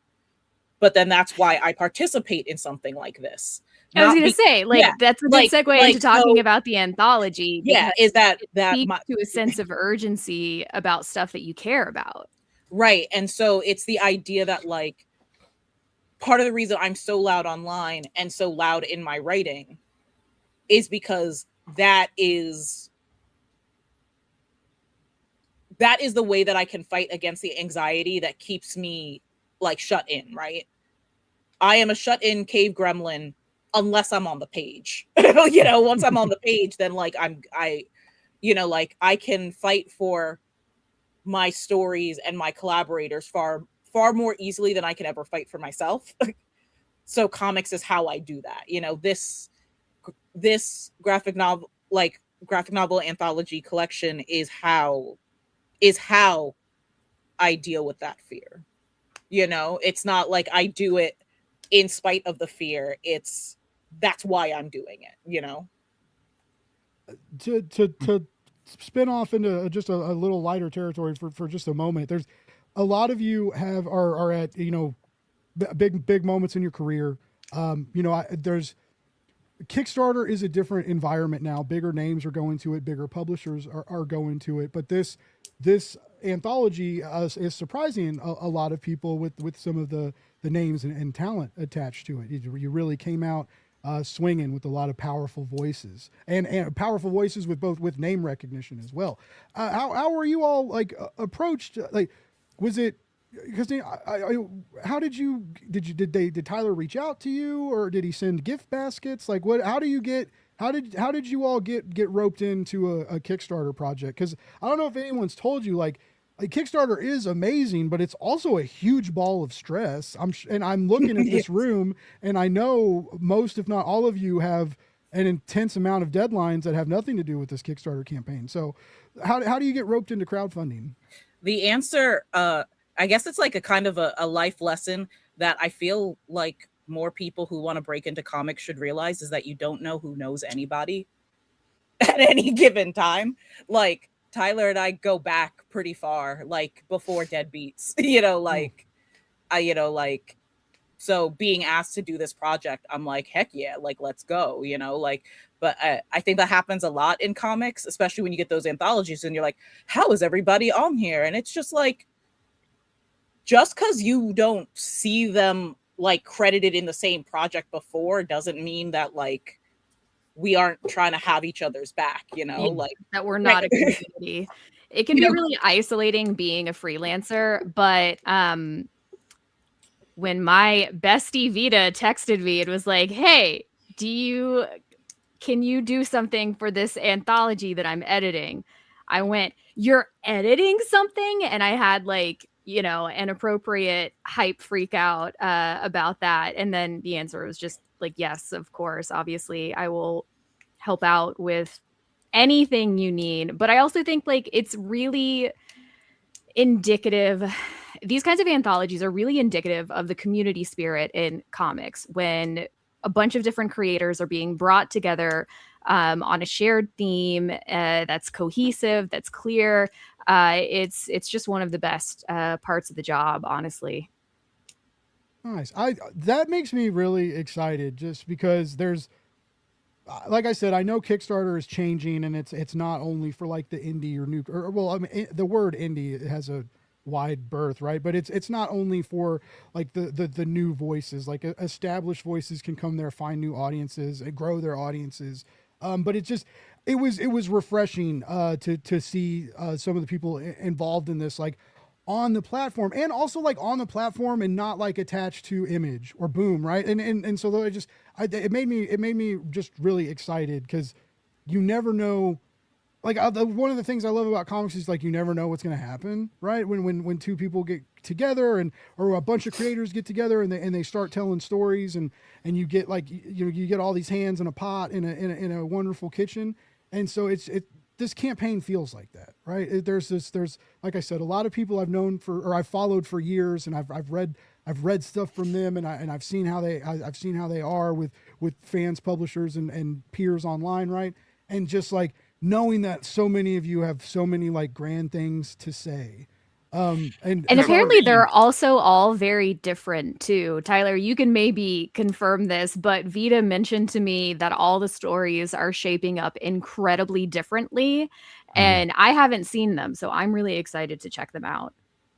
But then that's why I participate in something like this. I was going to say, that's a good segue into talking about the anthology. Yeah, is that speaks to a sense of urgency about stuff that you care about. Right. And so it's the idea that like part of the reason I'm so loud online and so loud in my writing is because that is the way that I can fight against the anxiety that keeps me like shut in, right? I am a shut in cave gremlin unless I'm on the page. Once I'm on the page, then like I can fight for my stories and my collaborators far more easily than I can ever fight for myself. So comics is how I do that. This graphic novel anthology collection is how I deal with that fear. It's not like I do it in spite of the fear. That's why I'm doing it, To spin off into just a little lighter territory for just a moment. There's a lot of you are at, big moments in your career. Kickstarter is a different environment now. Bigger names are going to it. Bigger publishers are going to it. But this anthology is surprising a lot of people with some of the names and talent attached to it. You really came out swinging with a lot of powerful voices and powerful voices with name recognition as well. How were you all like approached? Like, was it? Because how did Tyler reach out to you, or did he send gift baskets? Like, what? How did you all get roped into a Kickstarter project? Because I don't know if anyone's told you, like Kickstarter is amazing, but it's also a huge ball of stress. I'm looking at this room, and I know most, if not all of you, have an intense amount of deadlines that have nothing to do with this Kickstarter campaign. So, how do you get roped into crowdfunding? The answer, I guess it's like a kind of a life lesson that I feel like more people who want to break into comics should realize, is that you don't know who knows anybody at any given time. Like Tyler and I go back pretty far, like before Deadbeats, so being asked to do this project, I'm like, heck yeah, like, let's go, but I think that happens a lot in comics, especially when you get those anthologies and you're like, how is everybody on here? And it's just like, just because you don't see them like credited in the same project before doesn't mean that like we aren't trying to have each other's back, like that we're not a community. It can be really isolating being a freelancer, but when my bestie Vita texted me, it was like, hey, can you do something for this anthology that I'm editing? I went, you're editing something? And I had like, an appropriate hype freak out about that. And then the answer was just like, yes, of course. Obviously, I will help out with anything you need. But I also think like it's really indicative. These kinds of anthologies are really indicative of the community spirit in comics, when a bunch of different creators are being brought together on a shared theme that's cohesive, that's clear. It's just one of the best parts of the job, honestly. Nice. That makes me really excited, just because there's, like I said, I know Kickstarter is changing, and it's not only for like the indie or new, I mean, the word indie has a wide berth, right? But it's not only for like the new voices. Like established voices can come there, find new audiences, and grow their audiences. But it was refreshing to see some of the people involved in this, like on the platform, and also like on the platform and not like attached to Image or Boom, right? And so it made me just really excited, because you never know. Like one of the things I love about comics is like you never know what's going to happen, right? When two people get together, or a bunch of creators get together, and they start telling stories, and you get like you get all these hands in a pot in a wonderful kitchen. And so this campaign feels like that, right? There's like I said, a lot of people I've known I've followed for years, and I've read stuff from them, and I've seen how they are with fans, publishers, and peers online, right? And just like knowing that so many of you have so many like grand things to say. And apparently they're also all very different too. Tyler, you can maybe confirm this, but Vita mentioned to me that all the stories are shaping up incredibly differently, and I haven't seen them, so I'm really excited to check them out.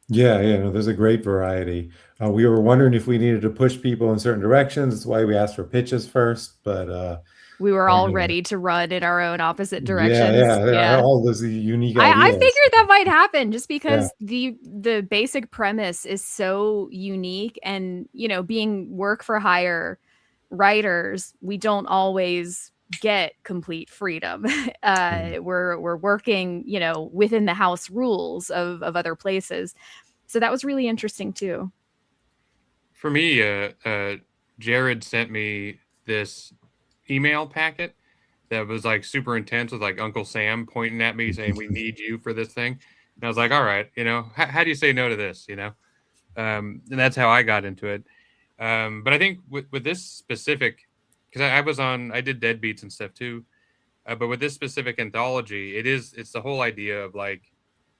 Yeah, no, there's a great variety. We were wondering if we needed to push people in certain directions. That's why we asked for pitches first, but we were all ready to run in our own opposite directions. Yeah. All those unique ideas. I figured that might happen, just because the basic premise is so unique, and being work for hire writers, we don't always get complete freedom. We're working, within the house rules of other places. So that was really interesting too. For me, Jared sent me this email packet that was like super intense, with like Uncle Sam pointing at me saying, we need you for this thing. And I was like, all right, how do you say no to this? And that's how I got into it. But I think with this specific, because I did Deadbeats and stuff too. But with this specific anthology, it's the whole idea of like,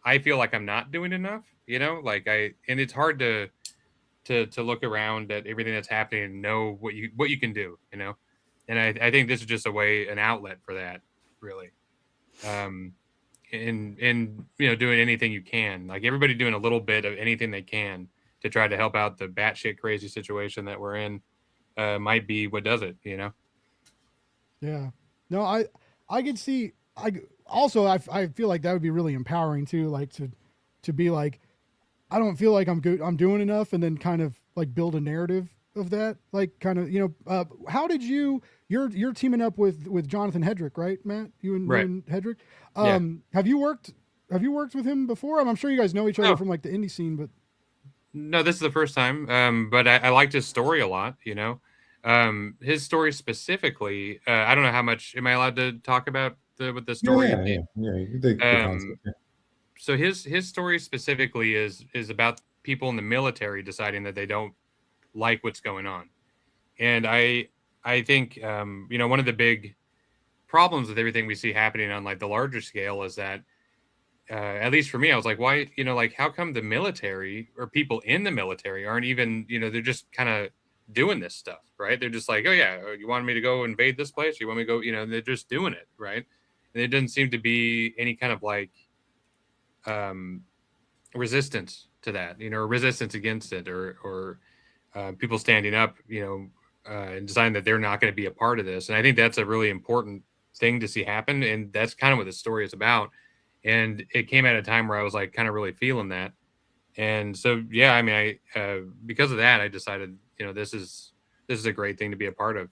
I feel like I'm not doing enough, and it's hard to look around at everything that's happening and know what you can do, And And I think this is just an outlet for that, really. And doing anything you can, like everybody doing a little bit of anything they can to try to help out the batshit crazy situation that we're in, might be what does it, Yeah. No, I could see. I feel like that would be really empowering too. Like to be like, I don't feel like I'm good. I'm doing enough, and then kind of like build a narrative of that. Like kind of how did you're teaming up with Jonathan Hedrick, right, Matt? You and Hedrick. Yeah. Have you worked with him before? I'm sure you guys know each other from like the indie scene, but no, this is the first time. But I liked his story a lot. His story specifically. I don't know how much am I allowed to talk about with the story. The concept, yeah. So his story specifically is about people in the military deciding that they don't like what's going on, and I think one of the big problems with everything we see happening on like the larger scale is that at least for me, I was like, why, like how come the military or people in the military aren't even, they're just kind of doing this stuff, right? They're just like, oh yeah, you want me to go invade this place? You want me to go, they're just doing it, right? And it doesn't seem to be any kind of like resistance to that, or resistance against it, or people standing up, and deciding that they're not going to be a part of this. And I think that's a really important thing to see happen. And that's kind of what the story is about. And it came at a time where I was like kind of really feeling that. And so, yeah, I mean, because of that, I decided, this is a great thing to be a part of,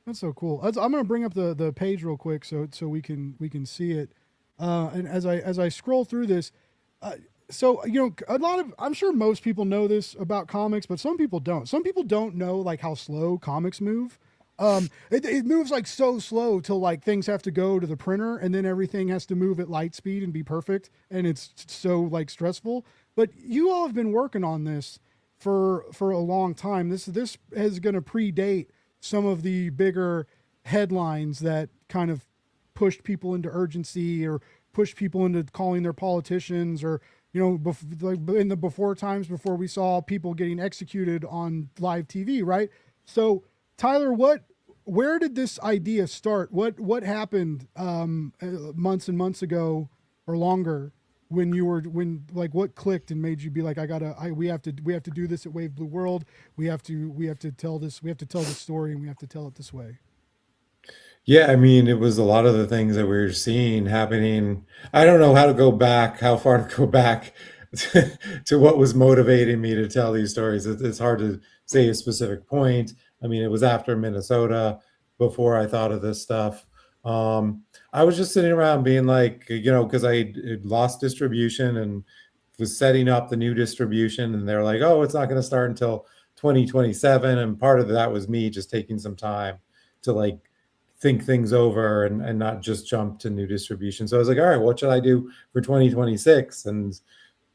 That's so cool. I'm going to bring up the page real quick so we can see it. And as I scroll through this, so a lot of, I'm sure most people know this about comics, but some people don't. Some people don't know like how slow comics move. It moves like so slow till like things have to go to the printer, and then everything has to move at light speed and be perfect, and it's so like stressful. But you all have been working on this for a long time. This is going to predate some of the bigger headlines that kind of pushed people into urgency or pushed people into calling their politicians, or like in the before times before we saw people getting executed on live TV, right? So Tyler, where did this idea start? What happened months and months ago or longer when what clicked and made you be like, we have to do this at Wave Blue World. We have to tell this story, and we have to tell it this way. Yeah, I mean, it was a lot of the things that we were seeing happening. I don't know how far to go back to what was motivating me to tell these stories. It's hard to say a specific point. I mean, it was after Minnesota before I thought of this stuff. I was just sitting around being like, because I had lost distribution and was setting up the new distribution, and they're like, oh, it's not going to start until 2027. And part of that was me just taking some time to like think things over and not just jump to new distribution. So I was like, all right, what should I do for 2026? And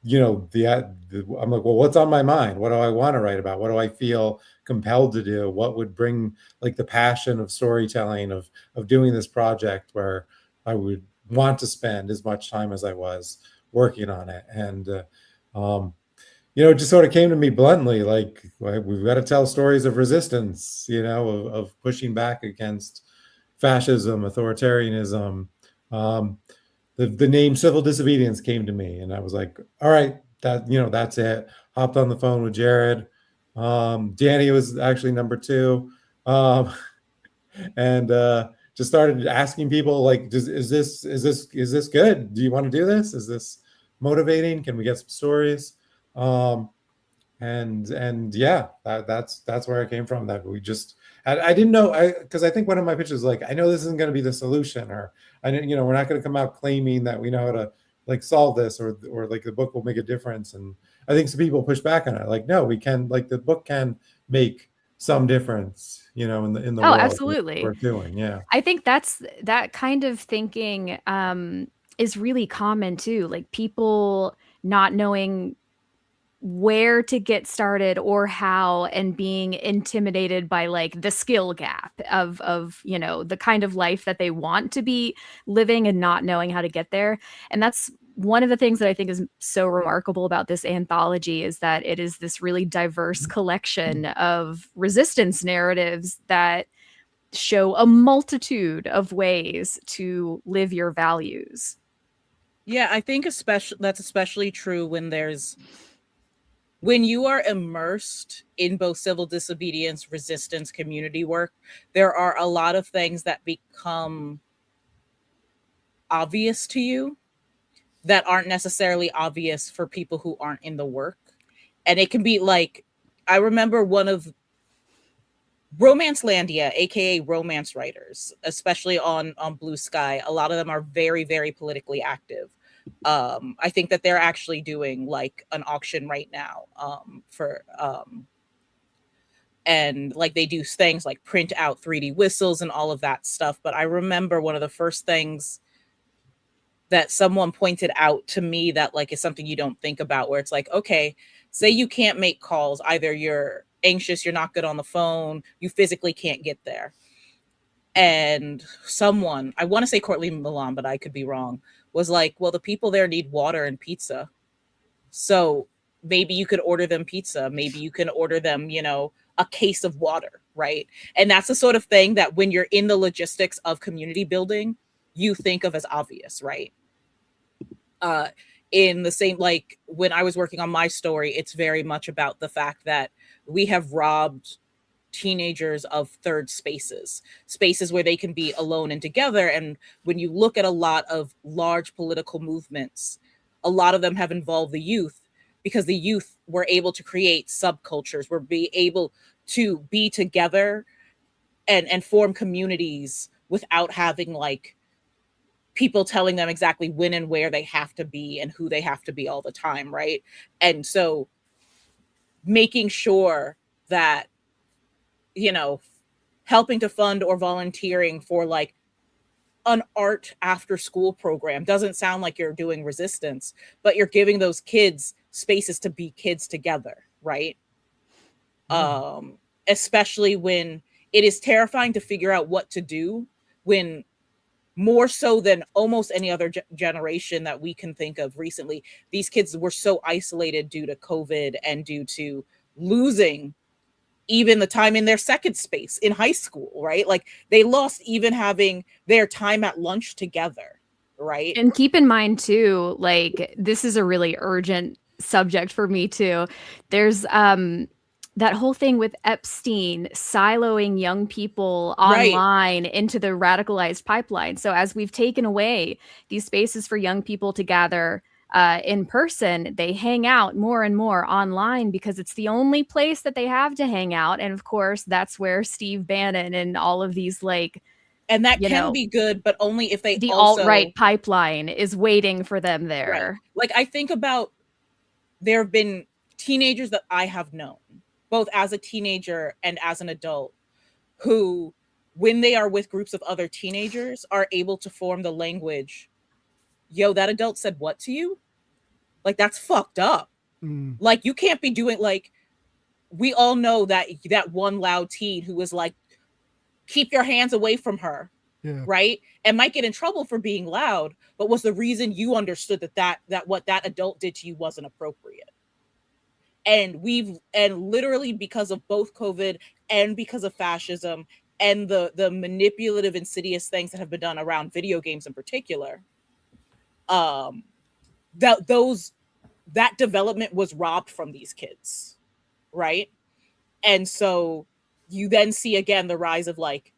I'm like, well, what's on my mind? What do I want to write about? What do I feel compelled to do? What would bring like the passion of storytelling, of doing this project where I would want to spend as much time as I was working on it? And it just sort of came to me bluntly, like, we've got to tell stories of resistance, of pushing back against fascism, authoritarianism. The name Civil Disobedience came to me, and I was like, all right, that's it. Hopped on the phone with Jared. Danny was actually number 2. And just started asking people like, is this good? Do you want to do this? Is this motivating? Can we get some stories? And yeah, that's where I came from. That we just, I didn't know, because I think one of my pitches was like, I know this isn't going to be the solution, or I didn't, we're not going to come out claiming that we know how to like solve this, or like the book will make a difference. And I think some people push back on it, like, no, we can, like the book can make some difference, in the oh, world. absolutely. We're doing, yeah. I think that kind of thinking is really common too. Like people not knowing where to get started or how, and being intimidated by like the skill gap of the kind of life that they want to be living and not knowing how to get there. And that's one of the things that I think is so remarkable about this anthology, is that it is this really diverse collection of resistance narratives that show a multitude of ways to live your values. Yeah, I think that's especially true when you are immersed in both civil disobedience, resistance, community work. There are a lot of things that become obvious to you that aren't necessarily obvious for people who aren't in the work. And it can be like, I remember one of Romancelandia, aka romance writers, especially on Blue Sky. A lot of them are very, very politically active. I think that they're actually doing like an auction right now for and like they do things like print out 3D whistles and all of that stuff. But I remember one of the first things that someone pointed out to me that like is something you don't think about, where it's like, okay, say you can't make calls, either you're anxious, you're not good on the phone, you physically can't get there. And someone, I want to say Courtney Milan, but I could be wrong, was like, well, the people there need water and pizza. So maybe you could order them pizza. Maybe you can order them, you know, a case of water, right? And that's the sort of thing that when you're in the logistics of community building, you think of as obvious, right? In the same, like when I was working on my story, it's very much about the fact that we have robbed teenagers of third spaces where they can be alone and together. And when you look at a lot of large political movements, a lot of them have involved the youth, because the youth were able to create subcultures, were be able to be together and form communities without having like people telling them exactly when and where they have to be and who they have to be all the time, right? And so making sure that, you know, helping to fund or volunteering for like an art after school program doesn't sound like you're doing resistance, but you're giving those kids spaces to be kids together, right? Especially when it is terrifying to figure out what to do, when more so than almost any other generation that we can think of recently, these kids were so isolated due to COVID and due to losing even the time in their second space in high school, right? Like they lost even having their time at lunch together, right? And keep in mind too, like this is a really urgent subject for me too. There's that whole thing with Epstein siloing young people online into the radicalized pipeline. So as we've taken away these spaces for young people to gather in person, they hang out more and more online because it's the only place that they have to hang out. And of course, that's where Steve Bannon and all of these like, and that can be good, but only if they the also alt-right pipeline is waiting for them there. Right. Like I think about, there have been teenagers that I have known, both as a teenager and as an adult, who, when they are with groups of other teenagers, are able to form the language, yo, that adult said what to you? Like, that's fucked up. Like, you can't be doing, like, we all know that one loud teen who was like, keep your hands away from her, right? And might get in trouble for being loud, but was the reason you understood that what that adult did to you wasn't appropriate. And literally because of both COVID and because of fascism and the manipulative, insidious things that have been done around video games in particular, that development was robbed from these kids, right? And so you then see again the rise of like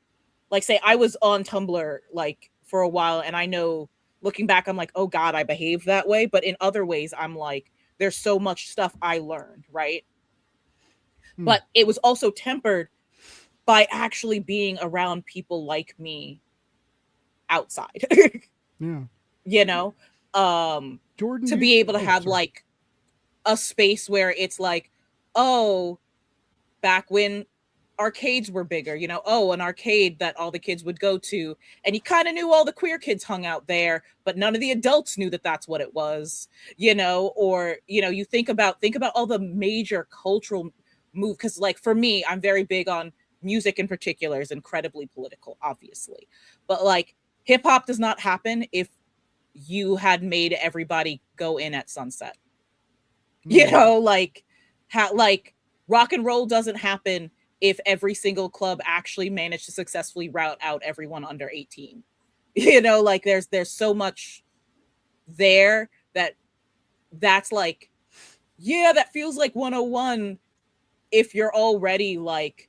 say I was on Tumblr like for a while, and I know looking back I'm like, oh God, I behaved that way, but in other ways I'm like, there's so much stuff I learned, right? But it was also tempered by actually being around people like me outside. You know, Jordan, to be able to have like a space where it's like, oh, back when arcades were bigger, you know, oh, an arcade that all the kids would go to, and you kind of knew all the queer kids hung out there, but none of the adults knew that that's what it was, you know. Or, you know, you think about all the major cultural move, because like for me, I'm very big on music in particular, is incredibly political, obviously, but like hip hop does not happen if you had made everybody go in at sunset, you know, like rock and roll doesn't happen if every single club actually managed to successfully route out everyone under 18. You know, like there's so much there that's like, yeah, that feels like 101 if you're already like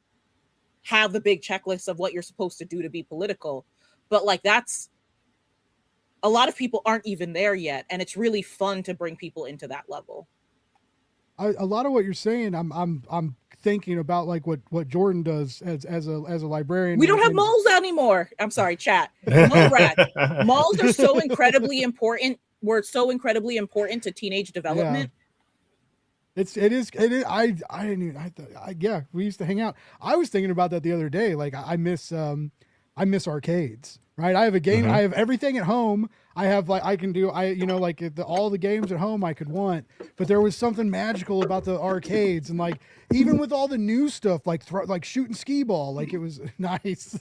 have the big checklist of what you're supposed to do to be political. But like that's a lot of people aren't even there yet, and it's really fun to bring people into that level. A lot of what you're saying, I'm thinking about like what Jordan does as a librarian. We don't have malls anymore. I'm sorry, chat. Mall rats. Malls are so incredibly important. We're so incredibly important to teenage development. Yeah. It is. I didn't even. I thought. Yeah, we used to hang out. I was thinking about that the other day. Like I miss arcades. Right. I have a game. I have everything at home. I have like I can do. Like all the games at home I could want. But there was something magical about the arcades, and like even with all the new stuff, like shooting skee ball, like it was nice.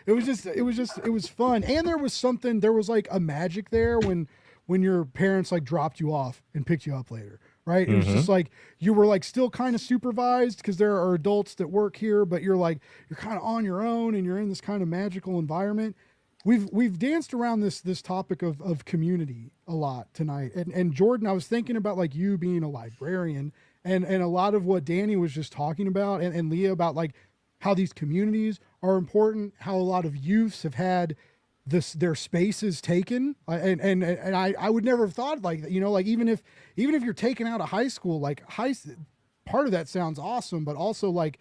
It was fun, and there was like a magic there when your parents like dropped you off and picked you up later. Right. It was just like you were like still kind of supervised because there are adults that work here, but you're kind of on your own and you're in this kind of magical environment. We've danced around this topic of community a lot tonight. And Jordan, I was thinking about like you being a librarian and a lot of what Danny was just talking about and Leah about like how these communities are important, how a lot of youths have had their spaces taken. And I would never have thought like that, like even if you're taken out of high school, like part of that sounds awesome, but also like,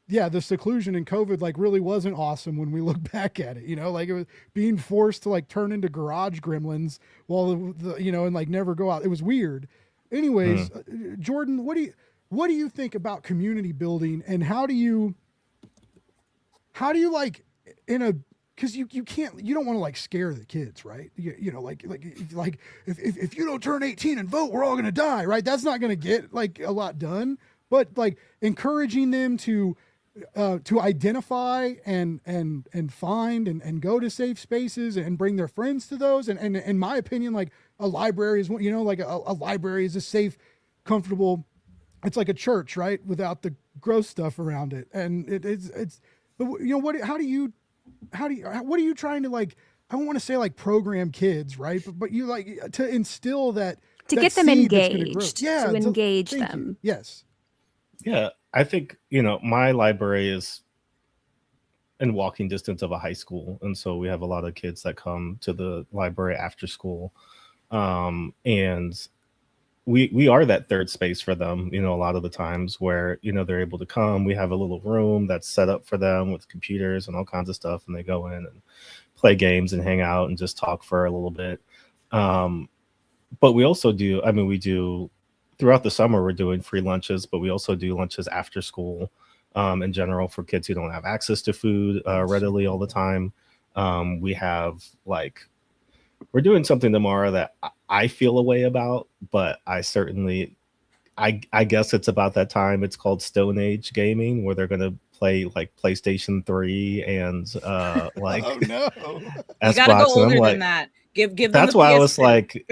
yeah, the seclusion in COVID like really wasn't awesome when we look back at it, like it was being forced to like turn into garage gremlins while and like never go out. It was weird. Anyways, Jordan, what do you think about community building, and how do you like because you don't want to like scare the kids, right? Like if you don't turn 18 and vote, we're all going to die, right? That's not going to get like a lot done, but like encouraging them to identify and find and go to safe spaces and bring their friends to those. And in my opinion, like a library is, like a library is a safe, comfortable, it's like a church, right? Without the gross stuff around it. And but what are you trying to like, I don't want to say like program kids, right? But you like to instill that, to that get them seed that's gonna grow. engaged, to engage them. Yes. Yeah, I think, my library is in walking distance of a high school. And so we have a lot of kids that come to the library after school. And we are that third space for them, a lot of the times where, they're able to come. We have a little room that's set up for them with computers and all kinds of stuff. And they go in and play games and hang out and just talk for a little bit. But we also do, we do throughout the summer, we're doing free lunches, but we also do lunches after school in general for kids who don't have access to food readily all the time. We have we're doing something tomorrow that I feel a way about, but I guess it's about that time. It's called Stone Age gaming, where they're going to play like PlayStation 3 and oh no, you gotta go older than that. Give them. That's why I was like,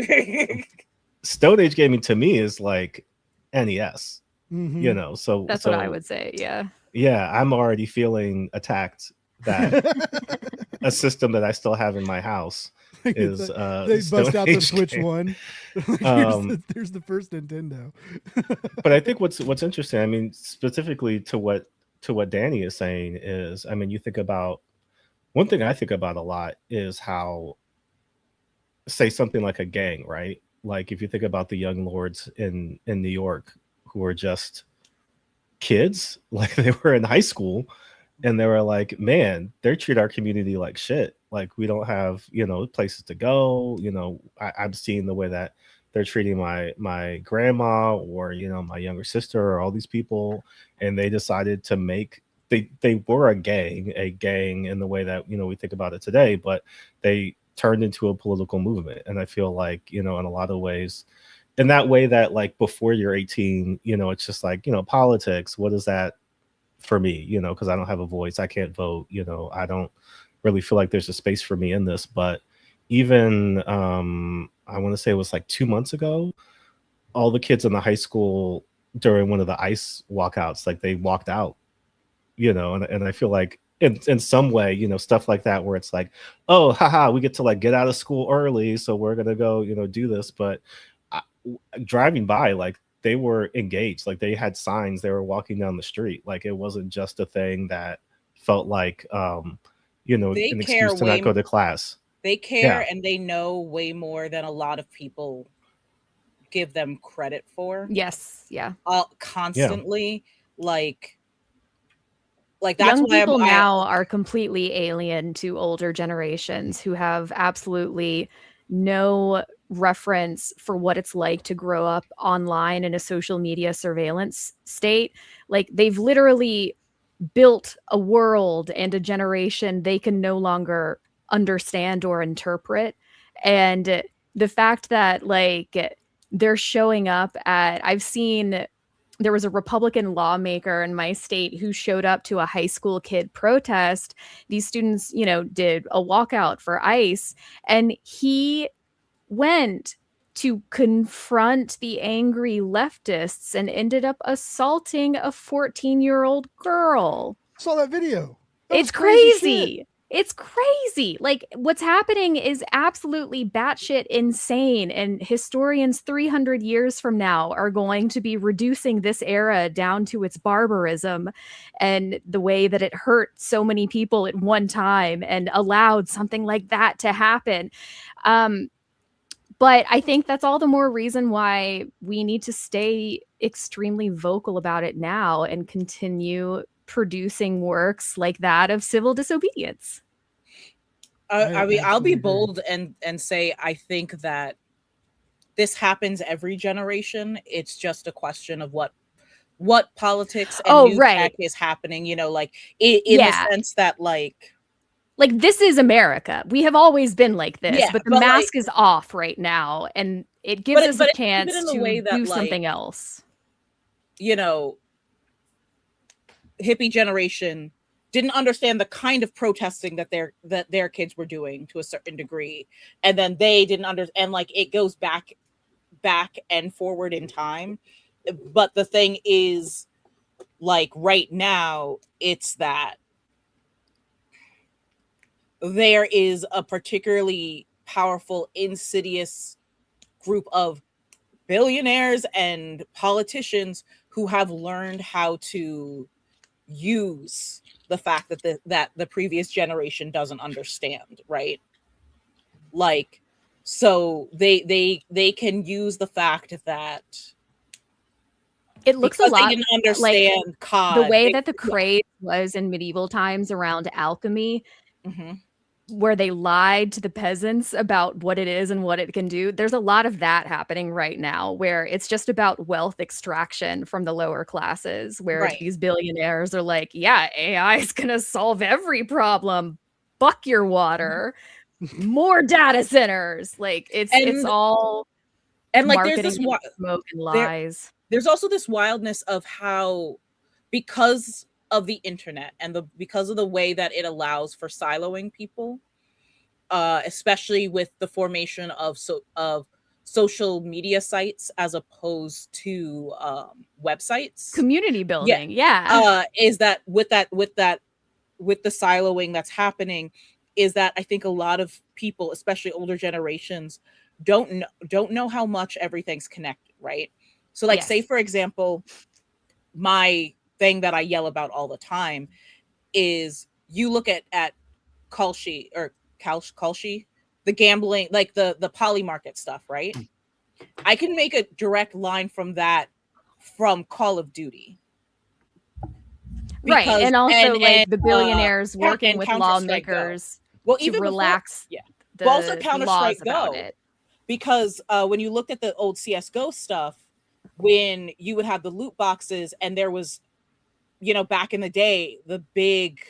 Stone Age gaming to me is like NES, so that's what I would say. Yeah, I'm already feeling attacked that a system that I still have in my house is they bust out the Switch one. There's the first Nintendo. But I think what's interesting, specifically to what Danny is saying is, you think about, one thing I think about a lot is how, say something like a gang, right? Like if you think about the young lords in New York who are just kids, like they were in high school and they were like, man, they treat our community like shit. Like we don't have, places to go. I'm seeing the way that they're treating my grandma or, my younger sister or all these people. And they decided to they were a gang in the way that, we think about it today, but they turned into a political movement. And I feel like, in a lot of ways, in that way that like before you're 18, it's just like, politics, what is that for me? Because I don't have a voice, I can't vote, I don't really feel like there's a space for me in this. But even I want to say it was like 2 months ago, all the kids in the high school during one of the ice walkouts, like they walked out and I feel like in some way, stuff like that where it's like, oh, haha, we get to like get out of school early, so we're gonna go, do this. But I, driving by, like they were engaged, like they had signs, they were walking down the street, like it wasn't just a thing that felt like They an care excuse to not way go to class. They care Yeah. and they know way more than a lot of people give them credit for. Yes. Yeah. Constantly, like that's Young why people now are completely alien to older generations who have absolutely no reference for what it's like to grow up online in a social media surveillance state. Like they've literally built a world and a generation they can no longer understand or interpret. And the fact that like they're showing up at, I've seen there was a Republican lawmaker in my state who showed up to a high school kid protest. These students, did a walkout for ICE, and he went to confront the angry leftists and ended up assaulting a 14-year-old girl. Saw that video. That It's was crazy shit. It's crazy. Like what's happening is absolutely batshit insane. And historians 300 years from now are going to be reducing this era down to its barbarism and the way that it hurt so many people at one time and allowed something like that to happen. But I think that's all the more reason why we need to stay extremely vocal about it now and continue producing works like that of Civil Disobedience. I mean, I'll be bold and say I think that this happens every generation. It's just a question of what politics and new tech is happening. Like in the sense that like this is America. We have always been like this, but the mask like, is off right now, and it gives us a chance to do something else. Hippie generation didn't understand the kind of protesting that their kids were doing to a certain degree, and then they didn't understand. Like it goes back and forward in time. But the thing is, like right now, it's that there is a particularly powerful, insidious group of billionaires and politicians who have learned how to use the fact that the previous generation doesn't understand, right? Like, so they can use the fact that it looks a lot they didn't understand like COD, the way that the craze was in medieval times around alchemy. Mm-hmm. Where they lied to the peasants about what it is and what it can do. There's a lot of that happening right now where it's just about wealth extraction from the lower classes, where these billionaires are like, yeah, AI is going to solve every problem. Buck your water, more data centers. Like it's all and like marketing, there's this smoke and lies. There's also this wildness of how, because of the internet and because of the way that it allows for siloing people, especially with the formation of social media sites as opposed to websites, community building, is that with the siloing that's happening, is that I think a lot of people, especially older generations, don't know how much everything's connected, right? So like, say for example, my thing that I yell about all the time is you look at Kalshi, the gambling, like the poly market stuff, right? I can make a direct line from that from Call of Duty. Right, and also the billionaires working with lawmakers to relax the also Counter-Strike about it. Because when you looked at the old CSGO stuff, when you would have the loot boxes, and there was, back in the day, the big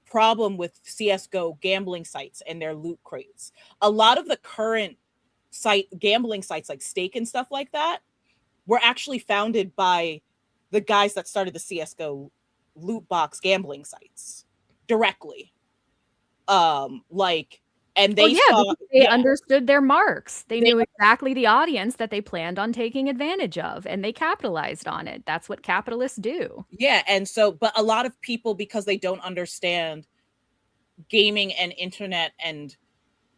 problem with CSGO gambling sites and their loot crates. A lot of the current gambling sites like Stake and stuff like that were actually founded by the guys that started the CSGO loot box gambling sites directly. Like And they because they understood their marks. They knew exactly the audience that they planned on taking advantage of, and they capitalized on it. That's what capitalists do. Yeah, and so, but a lot of people, because they don't understand gaming and internet, and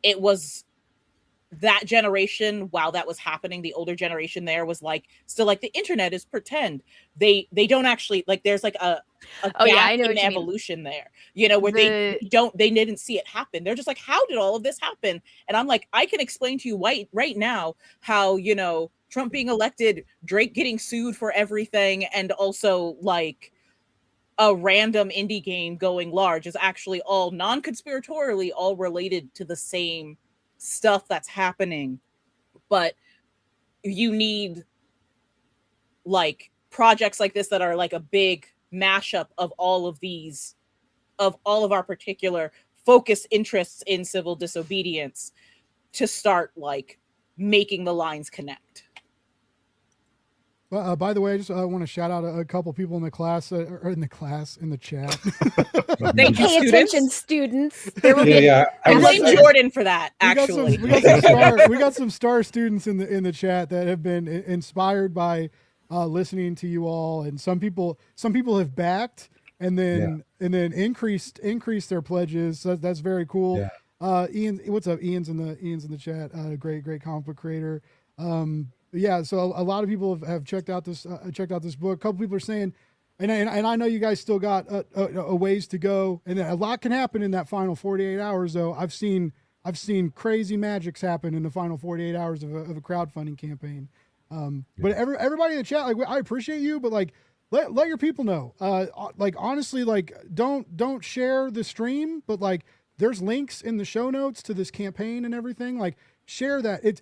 it was that generation, while that was happening, the older generation there was like still like the internet is pretend. They don't actually like, there's like a gap in evolution there, you know, where they didn't see it happen. They're just like, how did all of this happen? And I'm like, I can explain to you right now how, you know, Trump being elected, Drake getting sued for everything, and also like a random indie game going large is actually all non-conspiratorially all related to the same stuff that's happening. But you need like projects like this that are like a big mashup of all of these, of all of our particular focus interests in civil disobedience, to start like making the lines connect. By the way, I just want to shout out a couple people in the class, or in the chat. Thank you, Pay attention, students. There will I blame Jordan for that. Actually, we got some star students in the chat that have been inspired by listening to you all, and some people have backed and then increased their pledges. So that's very cool. Yeah. Ian, what's up? Ian's in the chat. Great comic book creator. Yeah, so a lot of people have checked out this book. A couple people are saying, and I know you guys still got a ways to go, and a lot can happen in that final 48 hours. Though I've seen crazy magics happen in the final 48 hours of a crowdfunding campaign. But everybody in the chat, like, I appreciate you, but like let your people know. Like, honestly, like don't share the stream, but like there's links in the show notes to this campaign and everything. Like, share that.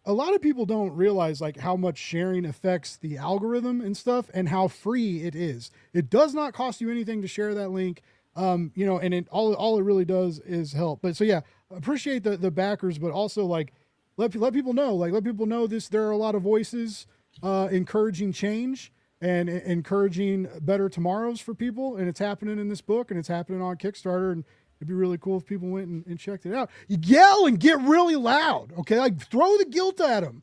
A lot of people don't realize like how much sharing affects the algorithm and stuff, and how free it is. It does not cost you anything to share that link. You know, and all it really does is help. But so yeah, appreciate the backers, but also like let people know this. There are a lot of voices encouraging change and encouraging better tomorrows for people, and it's happening in this book, and it's happening on Kickstarter, and it'd be really cool if people went and checked it out. You yell and get really loud, okay? Like, throw the guilt at them.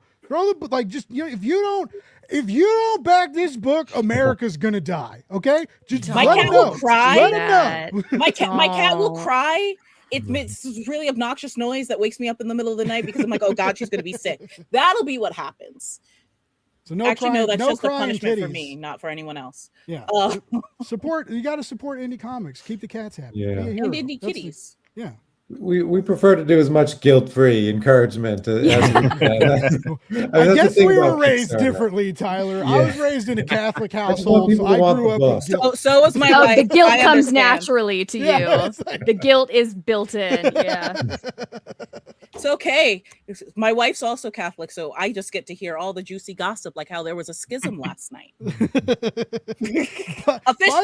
Just, you know, if you don't back this book, America's gonna die, okay? Just my let cat them know. will cry. Let them know. My cat will cry. It's really obnoxious noise that wakes me up in the middle of the night because I'm like, oh God, she's gonna be sick. That'll be what happens. So that's just a punishment for me, not for anyone else. Yeah. Support. You got to support indie comics. Keep the cats happy. Yeah. And indie kitties. Yeah. We prefer to do as much guilt-free encouragement as we can. I guess we were raised differently, Tyler. Yeah. I was raised in a Catholic household, so I grew up with guilt. So was my wife. The guilt comes naturally to you. The guilt is built in. Yeah. It's okay. My wife's also Catholic, so I just get to hear all the juicy gossip, like how there was a schism last night. By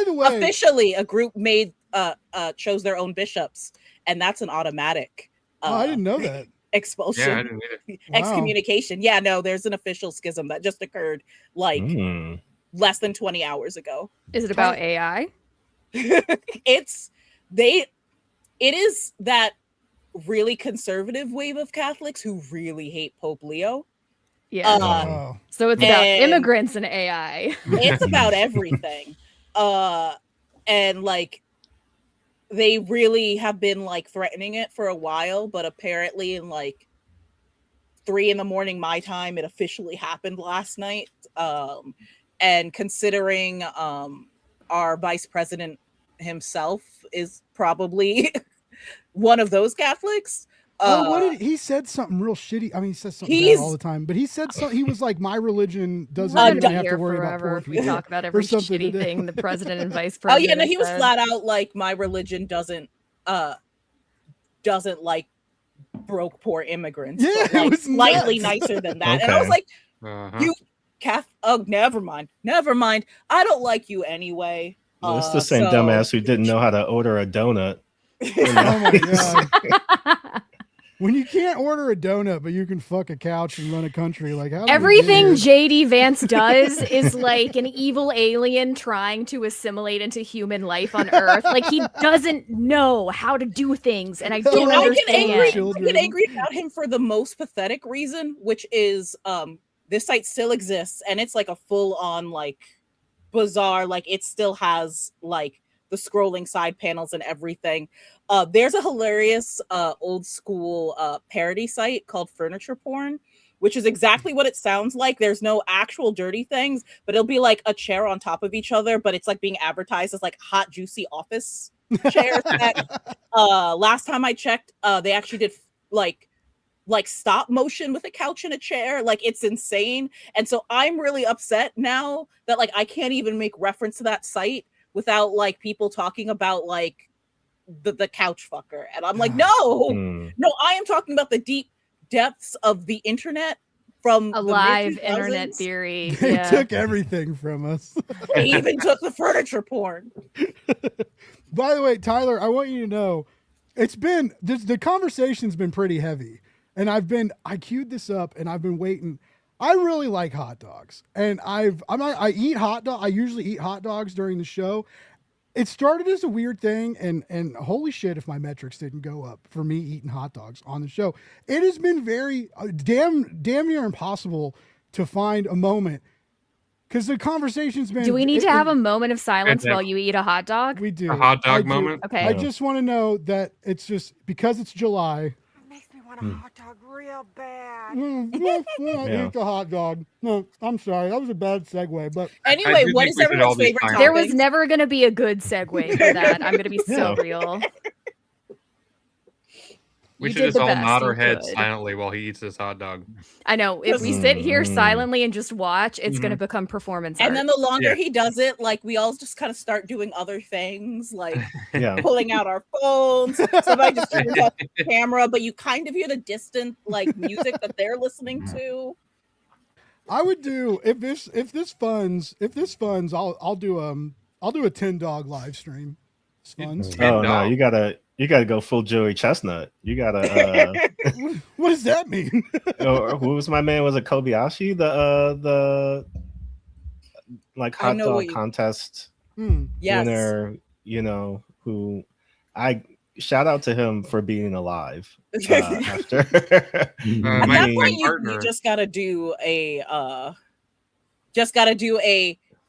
the way, officially, a group chose their own bishops, and that's an automatic. I didn't know that. Expulsion. Yeah, I didn't either. Excommunication. Yeah, no, there's an official schism that just occurred like less than 20 hours ago. Is it about AI? It is that really conservative wave of Catholics who really hate Pope Leo. Yeah. So it's about immigrants and AI. It's about everything. And like they really have been like threatening it for a while, but apparently in like 3 a.m. my time, it officially happened last night. And considering our vice president himself is probably one of those Catholics. He said something real shitty. I mean, he says something bad all the time, but he said something. He was like, "My religion doesn't even have to worry about poor people." We talk about every shitty thing the president and vice president. Oh yeah, no, he was flat out like, "My religion doesn't like broke poor immigrants." Yeah, but, like, it was slightly nicer than that. And I was like, "You, oh, never mind. I don't like you anyway." It's the same dumbass who didn't know how to order a donut. Oh my God. When you can't order a donut, but you can fuck a couch and run a country, like how did we get Everything here? JD Vance does is like an evil alien trying to assimilate into human life on Earth. Like he doesn't know how to do things, and I Dude, don't I get understand. angry. I get angry about him for the most pathetic reason, which is this site still exists and it's like a full-on like bizarre, like it still has like the scrolling side panels and everything. There's a hilarious old school parody site called Furniture Porn, which is exactly what it sounds like. There's no actual dirty things, but it'll be like a chair on top of each other, but it's like being advertised as like hot, juicy office chairs. Last time I checked, they actually did like stop motion with a couch and a chair. Like it's insane. And so I'm really upset now that like I can't even make reference to that site without like people talking about like the couch fucker. And I'm like, no, I am talking about the deep depths of the internet from A the live mid-2000s. internet theory. They Yeah. took everything from us. They even took the furniture porn. By the way, Tyler, I want you to know it's been the conversation's been pretty heavy. And I queued this up and I've been waiting. I really like hot dogs. And I usually eat hot dogs during the show. It started as a weird thing, and holy shit if my metrics didn't go up for me eating hot dogs on the show. It has been very damn near impossible to find a moment because the conversation's been. Do we need to have a moment of silence while you eat a hot dog? We do. A hot I dog do. moment? Okay. I just want to know that it's just because it's July. Makes me want a hot dog real bad. Eat the hot dog. No, I'm sorry. That was a bad segue, but Anyway, do what think is we should all everyone's be favorite fine. topping? There was never going to be a good segue for that. I'm going to be so Yeah. real. We You should did just the all best nod you our heads could. silently while he eats this hot dog. I know. If we sit here Mm. silently and just watch, it's going to become performance art. And then the longer Yeah. he does it, like we all just kind of start doing other things, like Yeah. pulling out our phones. Somebody just turns off the camera, but you kind of hear the distant like music that they're listening to. I would do if this funds, I'll do a 10 dog live stream. It's funds. Yeah. Oh no, dog. you gotta go full Joey Chestnut. You gotta What does that mean? who was my man? Was it Kobayashi? The like I hot know what dog you- contest Yes. winner, who I shout out to him for being alive after. At my that point, you partner- just gotta do a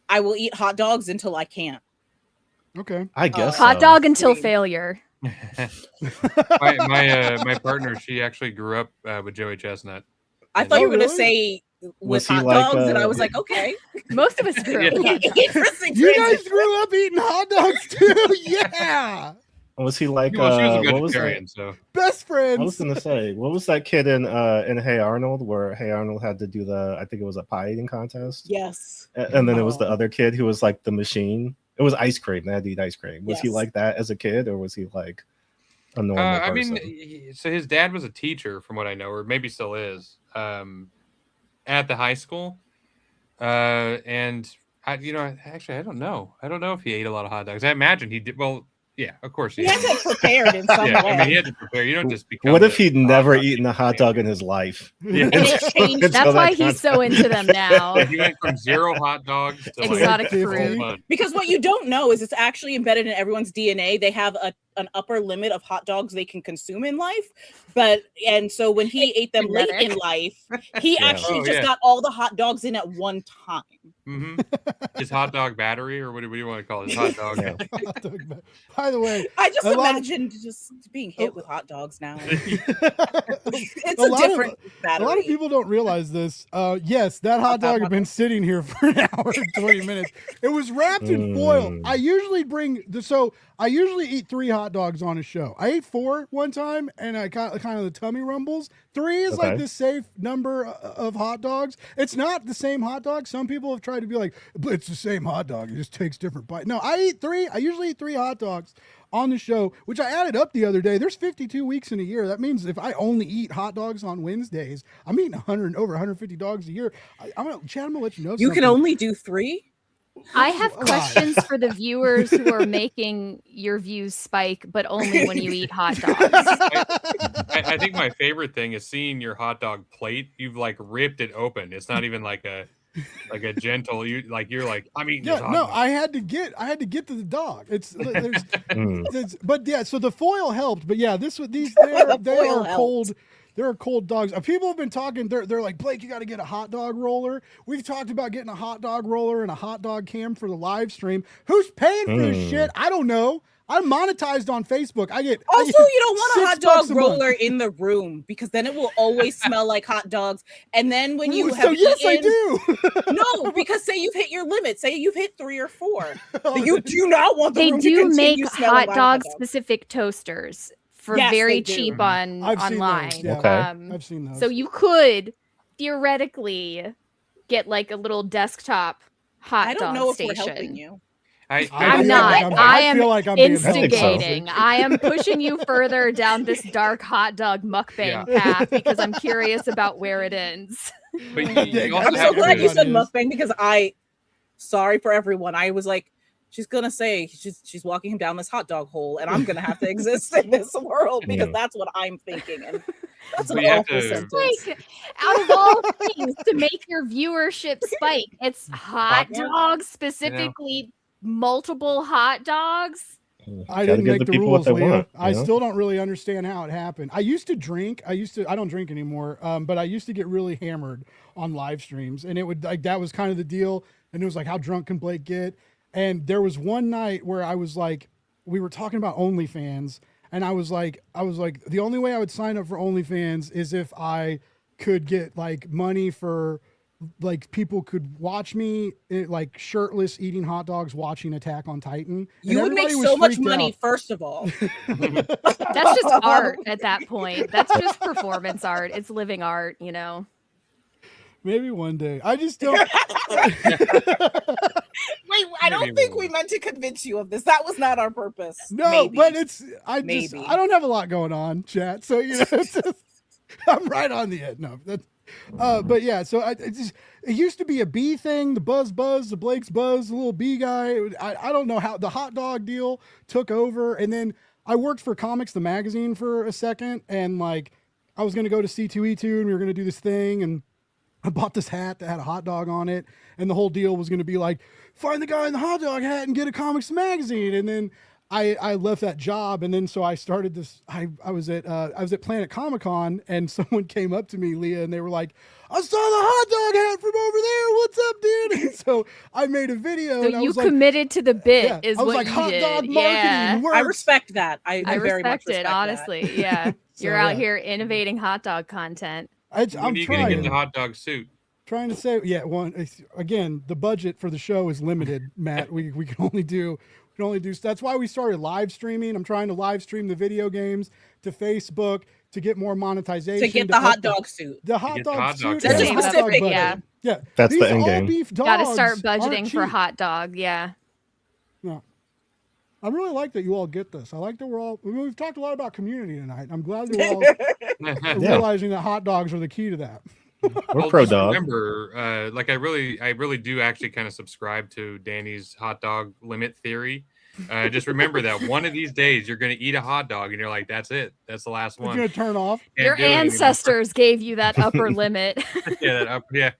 I will eat hot dogs until I can't. Okay. I guess hot so. dog until Dream. failure. my partner, she actually grew up with Joey Chestnut. I And- thought you Oh, were gonna really? say with Was he hot like, dogs, and I uh, was like, okay. Most of us grew up with hot dogs. Interesting You guys transition. grew up eating hot dogs too? Yeah. Was he like Well, she was a what was that? vegetarian, so Best I was friends. gonna say, what was that kid in Hey Arnold, where Hey Arnold had to do I think it was a pie eating contest, Yes. and then it was the Oh. other kid who was like the machine. It was ice cream. They had to eat ice cream. Was he Yes. like that as a kid, or was he like a normal I person? mean, so his dad was a teacher, from what I know, or maybe still is, at the high school. And actually, I don't know. I don't know if he ate a lot of hot dogs. I imagine he did. Well, yeah, of course He had did. to prepared in some Yeah, way. I mean, he had to prepare. You don't just become. What if the he'd hot never dog eaten a hot dog in his life? Yeah. And it changed. Until That's why that he's so into them now. He went from 0 hot dogs to Exotic like, fruit. full bunch. Because what you don't know is it's actually embedded in everyone's DNA. They have an upper limit of hot dogs they can consume in life. And so when he ate them late in life, he Yeah. actually Oh, just yeah. got all the hot dogs in at one time. Mhm. His hot dog battery, or what do you want to call it? His hot dog. Yeah. Hot dog ba- By the way, I just A lot of- imagined just being hit with hot dogs now. a It's lot a of- different battery. lot of people don't realize this. Yes, that hot dog had been sitting here for an hour and 20 minutes. It was wrapped in foil. Mm. I usually eat 3 hot dogs on a show. I ate 4 one time, and I got kind of the tummy rumbles. 3 is like Okay. the safe number of hot dogs. It's not the same hot dog. Some people have tried to be like, but it's the same hot dog. It just takes different bites. No, I eat 3. I usually eat 3 hot dogs on the show, which I added up the other day. There's 52 weeks in a year. That means if I only eat hot dogs on Wednesdays, I'm eating over 150 dogs a year. Chad, I'm gonna let you know. You can something. only do 3? I have questions for the viewers who are making your views spike, but only when you eat hot dogs. I think my favorite thing is seeing your hot dog plate. You've like ripped it open. It's not even like a gentle. You're like I'm eating this hot dog. I had to get to the dog. But yeah, so the foil helped. But yeah, they are cold. There are cold dogs. People have been talking. They're like, Blake, you got to get a hot dog roller. We've talked about getting a hot dog roller and a hot dog cam for the live stream. Who's paying for this shit? I don't know. I'm monetized on Facebook. You don't want a hot dog roller in the room because then it will always smell like hot dogs. And then when you have I do. No, because say you've hit your limit. Say you've hit 3 or 4. You do not want the They room do to make hot dog specific toasters for very cheap online. Those, yeah. Okay. I've seen those. So you could theoretically get like a little desktop hot dog station. I don't know if we're helping you. I'm not. I am instigating. so. I am pushing you further down this dark hot dog mukbang path because I'm curious about where it ends. But I'm so glad you said mukbang because sorry for everyone. I was like, she's gonna say she's walking him down this hot dog hole, and I'm gonna have to exist in this world because that's what I'm thinking. And that's an awful sentence. Like, out of all things to make your viewership spike, it's hot dogs specifically. Multiple hot dogs. I didn't make the rules, Leah. I still don't really understand how it happened. I used to drink. I don't drink anymore. But I used to get really hammered on live streams, and it would that was kind of the deal. And it was like, how drunk can Blake get? And there was one night where I was like, we were talking about OnlyFans, and I was like, the only way I would sign up for OnlyFans is if I could get like money for. Like people could watch me like shirtless eating hot dogs watching Attack on Titan. You would make so much money, first of all. That's just art at that point. That's just performance art. It's living art, you know. Maybe one day. I just don't. Wait, I don't think we meant to convince you of this. That was not our purpose. No, Maybe. but I don't have a lot going on, chat. So I'm right on the edge. No, that's. But yeah, so it used to be a bee thing, the buzz, the Blake's Buzz, the little bee guy. I don't know how the hot dog deal took over. And then I worked for Comics, the magazine for a second. And like, I was going to go to C2E2 and we were going to do this thing. And I bought this hat that had a hot dog on it. And the whole deal was going to be like, find the guy in the hot dog hat and get a Comics magazine. And then I left that job, and then so I started this. I was at Planet Comic-Con, and someone came up to me, Leah, and they were like, "I saw the hot dog hat from over there. What's up, dude?" And so I made a video. So and I you was like, committed to the bit, is I was what like, you hot did. dog marketing works. I respect that. I very much respect it, honestly. Yeah, you're out here innovating hot dog content. I'm trying to get the hot dog suit. Trying to say, again, the budget for the show is limited, Matt. We can only do. That's why we started live streaming. I'm trying to live stream the video games to Facebook to get more monetization. To get the hot dog suit. The hot dog suit. That's a specific, yeah. That's the end game. Got to start budgeting for hot dog. Yeah. No. I really like that you all get this. I like that we've talked a lot about community tonight. I'm glad you're all realizing that hot dogs are the key to that. We're pro dog. Remember, I really do actually kind of subscribe to Danny's hot dog limit theory. Just remember that one of these days you're going to eat a hot dog and you're like, that's it. That's the last one. You're going to turn off. Your ancestors gave you that upper limit. Yeah.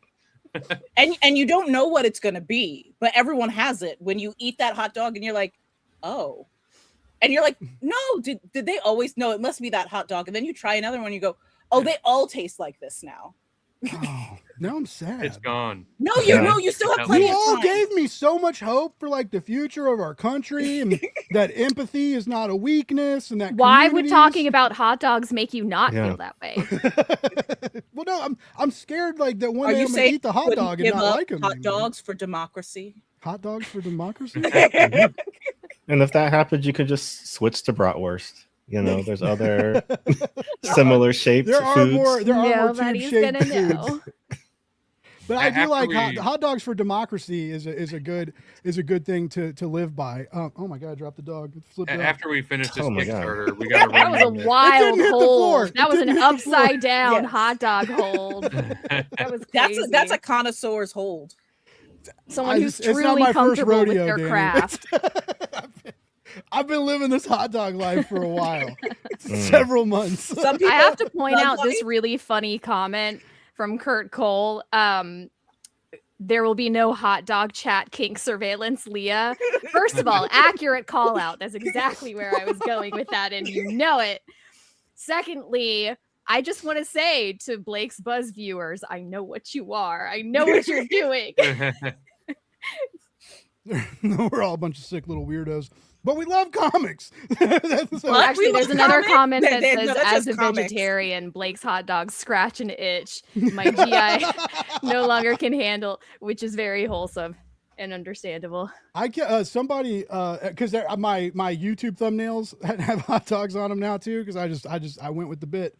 And you don't know what it's going to be, but everyone has it. When you eat that hot dog and you're like, oh. And you're like, no, did they always know it must be that hot dog? And then you try another one and you go, oh, they all taste like this now. Oh, now I'm sad. It's gone. No, you still have plenty of time. You all gave me so much hope for like the future of our country and that empathy is not a weakness and that why would talking about hot dogs make you not feel that way? Well, no, I'm scared like that one day I'm gonna eat the hot dog and not like them. Hot dogs for democracy. Hot dogs for democracy. And if that happens, you could just switch to bratwurst. You know, there's other similar shaped foods. There are more tube-shaped foods. But I do like hot dogs for democracy is a good thing to live by. Oh my God, I dropped the dog. After we finish this Kickstarter, we got to run. That was a wild hold. That was an upside down hot dog hold. That was crazy. That's a connoisseur's hold. Someone who's it's not truly my first comfortable with rodeo, their Danny. craft. I've been living this hot dog life for a while, several months. Some people I have to point love out this life. really funny comment from Kurt Cole. There will be no hot dog chat kink surveillance, Leah. First of all, accurate call out. That's exactly where I was going with that, and you know it. Secondly, I just want to say to Blake's Buzz viewers, I know what you are. I know what you're doing. We're all a bunch of sick little weirdos, but we love comics. Well, actually, there's another comment that No, says, that's as just a comics. vegetarian, Blake's hot dogs scratch and itch. My GI no longer can handle, which is very wholesome and understandable. I can somebody because my YouTube thumbnails have hot dogs on them now too, because I went with the bit.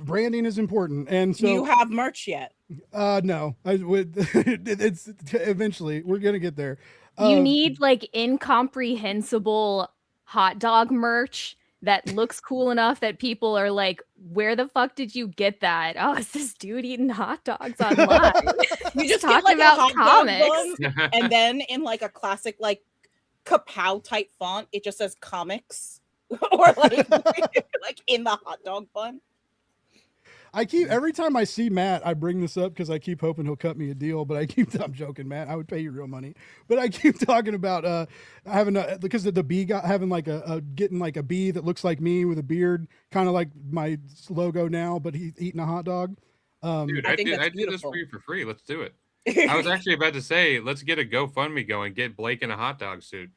Branding is important, and so Do you have merch yet? no, it's eventually we're gonna get there. You need like incomprehensible hot dog merch that looks cool enough that people are like, where the fuck did you get that? Oh, it's this dude eating hot dogs online. You just talking get like about a hot comics. dog bun, and then in like a classic like kapow type font, it just says comics, or like like in the hot dog bun. I keep every time I see Matt, I bring this up because I keep hoping he'll cut me a deal. But I'm joking, Matt. I would pay you real money. But I keep talking about having because of the bee guy having like getting like a bee that looks like me with a beard, kind of like my logo now, but he's eating a hot dog. Dude, I think I that's did this beautiful. for you for free. Let's do it. I was actually about to say, let's get a GoFundMe going. Get Blake in a hot dog suit.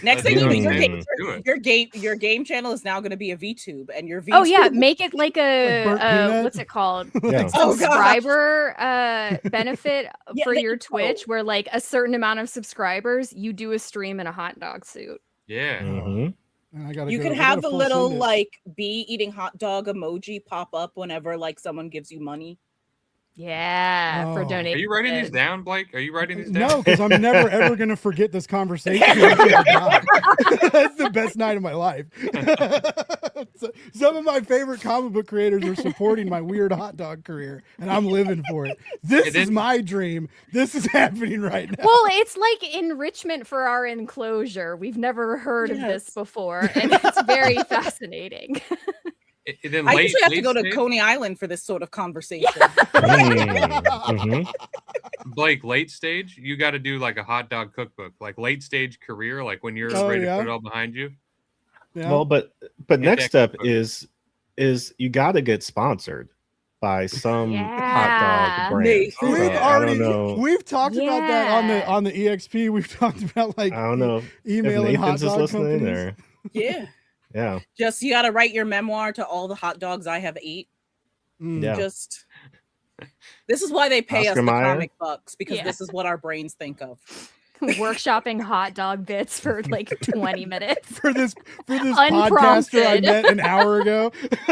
Next Let's thing you do know, it. Do it. your game channel is now going to be a VTube, and your VTube. Oh yeah, make it like a burnt peanut? what's it called? Yeah. Oh, gosh. Subscriber benefit Yeah, for there your you go. Twitch, where like a certain amount of subscribers, you do a stream in a hot dog suit. Yeah. Mhm. And I gotta You go- can I have gotta the full little send it. like bee eating hot dog emoji pop up whenever like someone gives you money. Yeah, for Oh. Are Are donating. you writing these down, Blake? Are you writing these down? No, because I'm never ever gonna forget this conversation. Until I die. That's the best night of my life. So, some of my favorite comic book creators are supporting my weird hot dog career, and I'm living for it. This And is then- my dream. This is happening right now. Well, it's like enrichment for our enclosure. We've never heard of this Yes. before, and it's very fascinating. And then I late, usually have to late go to stage- Coney Island for this sort of conversation. Mhm. Blake, late stage, you got to do like a hot dog cookbook, like late stage career, like when you're Oh, ready yeah. to put it all behind you. Yeah. Well, but Get next that step cookbook. is you got to get sponsored by some hot Yeah. dog brand. Nathan. So, we've I already don't know. we've talked about that Yeah. on the EXP. We've talked about like I don't know if emailing hot Nathan's is dog listening companies. or Yeah. yeah. Just you got to write your memoir to all the hot dogs I have ate. Mm. Yeah. Just this is why they pay Oscar us the Mayer? comic bucks, because Yeah. this is what our brains think of. Workshopping hot dog bits for like 20 minutes. for this podcaster I Unprompted. met an hour ago.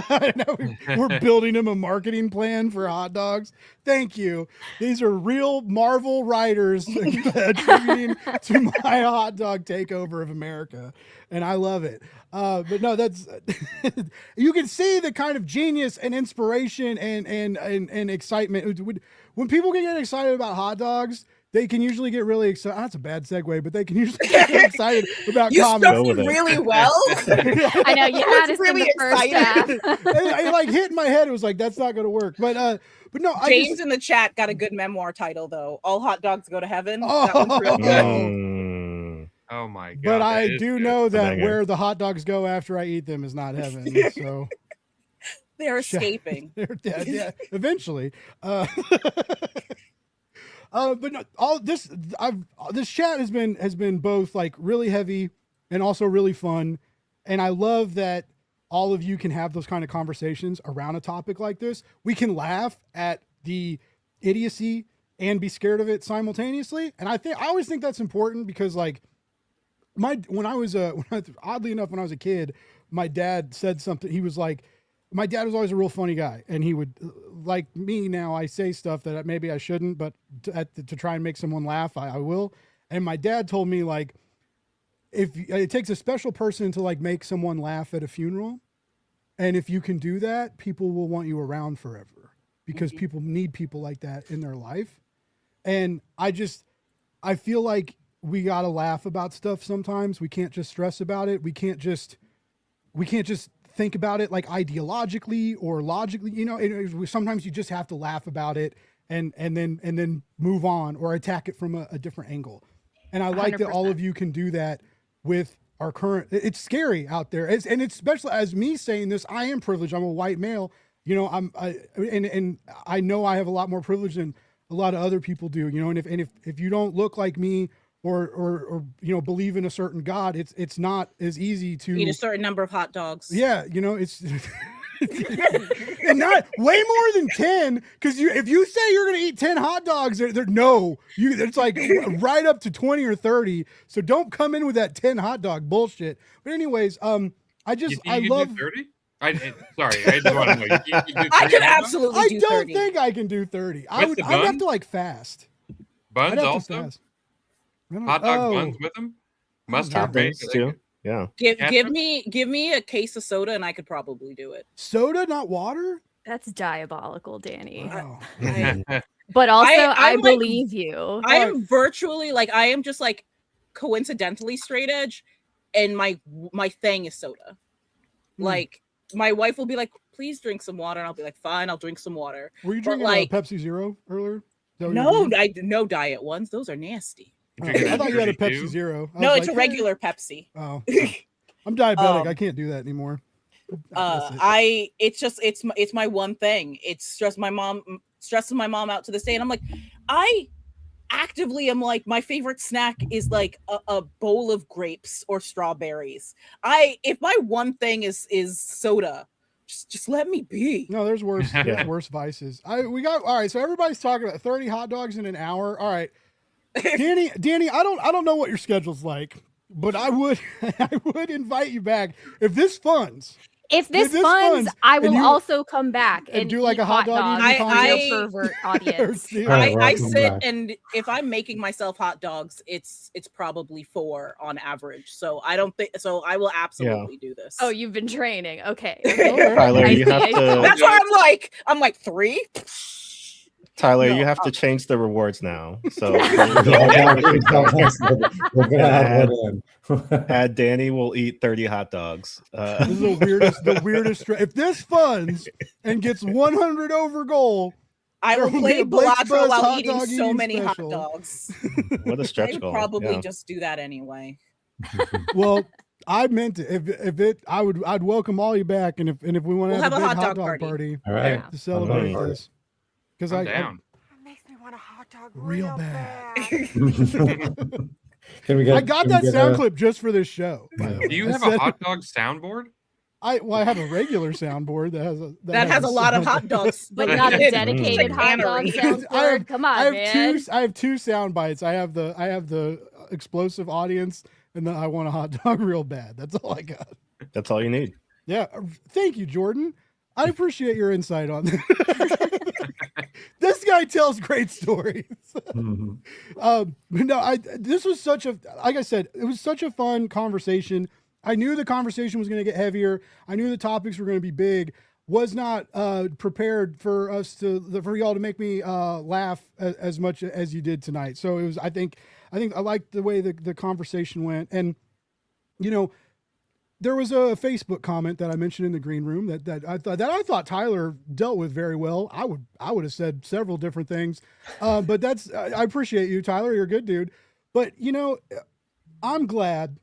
I know we're building him a marketing plan for hot dogs. Thank you. These are real Marvel writers attributing to my hot dog takeover of America, and I love it. But no, that's you can see the kind of genius and inspiration and excitement when people can get excited about hot dogs. They can usually get really excited. That's a bad segue, but they can usually get excited about You comics. stuck with me it. really well. I know you I had was us in really the first excited. half. it like hit in my head. It was like that's not going to work. But no, I James just in the chat got a good memoir title though. All hot dogs go to heaven. Oh. That one's real good. Mm. Oh my god! but I that is do good. know that Banger. where the hot dogs go after I eat them is not heaven. So They're escaping. they're dead. Yeah, eventually. But no, all this this chat has been both like really heavy and also really fun, and I love that all of you can have those kind of conversations around a topic like this. We can laugh at the idiocy and be scared of it simultaneously, and I always think that's important because like oddly enough when I was a kid, my dad said something. He was like. My dad was always a real funny guy, and he would, like me now, I say stuff that maybe I shouldn't, but to try and make someone laugh, I will. And my dad told me, like, if it takes a special person to like make someone laugh at a funeral, and if you can do that, people will want you around forever because people need people like that in their life. And I feel like we got to laugh about stuff sometimes. We can't just stress about it. We can't just think about it like ideologically or logically, sometimes you just have to laugh about it and then move on or attack it from a different angle. And I like that all 100%. of you can do that with our current. It's scary out there. It's especially as me saying this, I am privileged. I'm a white male. And I know I have a lot more privilege than a lot of other people do, and if you don't look like me or believe in a certain God, it's not as easy to eat a certain number of hot dogs. Yeah, it's and not way more than 10, because if you say you're gonna eat 10 hot dogs, it's like right up to 20 or 30. So don't come in with that 10 hot dog bullshit. But anyways, I love 30. Sorry, I just want to know. You can do I 30 can hot dogs? absolutely I do don't 30. think I can do 30. With the I'd have bun? to like fast. Buns I'd have to also? fast. I don't- Hot dog oh. buns with them? Mustard, Toppings bacon. too. Yeah. Give Ketchup? me a case of soda and I could probably do it. Soda, not water? That's diabolical, Danny. Wow. But also, I'm I like- believe you. I am virtually like I am just like coincidentally straight edge, and my thing is soda. Like my wife will be like, "Please drink some water," and I'll be like, "Fine, I'll drink some water." Were you But, drinking like, Pepsi Zero earlier? Is that what you were No, drinking? no diet ones. Those are nasty. I thought you had a 32? Pepsi Zero. I No, was it's like, a regular Pepsi. Oh, I'm diabetic. Um, I can't do that anymore. I miss it. It's my one thing. It's stresses my mom out to this day, and I'm like, I actively am like, my favorite snack is like a bowl of grapes or strawberries. If my one thing is soda, just let me be. No, there's worse. There's worse vices. All right. So everybody's talking about 30 hot dogs in an hour. All right, Danny, I don't know what your schedule's like, but I would invite you back if this funds. If this this funds, funds, I and will you- also come back and do like eat a hot dog dogs eating for your contest? pervert audience. All right, I welcome sit back. and if I'm making myself hot dogs, it's probably 4 on average. So I don't think so. I will absolutely do this. Oh, you've been training. Okay. Tyler, I you see, have I see. to. That's why I'm like 3. Tyler, No, you have to change the rewards now. So We're gonna add one in. add Danny will eat 30 hot dogs. This is the weirdest. If this funds and gets 100 over goal, I will There will be play a Blake's Balatro Buzz while hot eating dog so eating many special. hot dogs. What a I stretch would goal. probably Yeah. just do that anyway. well, I meant it. I'd welcome all you back, and if we want to We'll have a have big a hot dog party All right. to celebrate I'm this, because I'm I down. It makes me want a hot dog Real real bad. bad. Can we get? I got can we that get sound a- clip just for this show. by the Do you way. I have a said- hot dog soundboard? I have a regular soundboard that has a That has a lot of hot dogs, But not a it's dedicated hot dog cannery. soundboard. Come on, I have man. I have two sound bites. I have the explosive audience, and then I want a hot dog real bad. That's all I got. That's all you need. Yeah, thank you, Jordan. I appreciate your insight on this. This guy tells great stories. Mhm. No, this was like I said, it was such a fun conversation. I knew the conversation was going to get heavier. I knew the topics were going to be big. Was not prepared for y'all to make me laugh as much as you did tonight. So it was. I think I liked the way the conversation went, and there was a Facebook comment that I mentioned in the green room that I thought Tyler dealt with very well. I would have said several different things, but I appreciate you, Tyler. You're a good dude. But I'm glad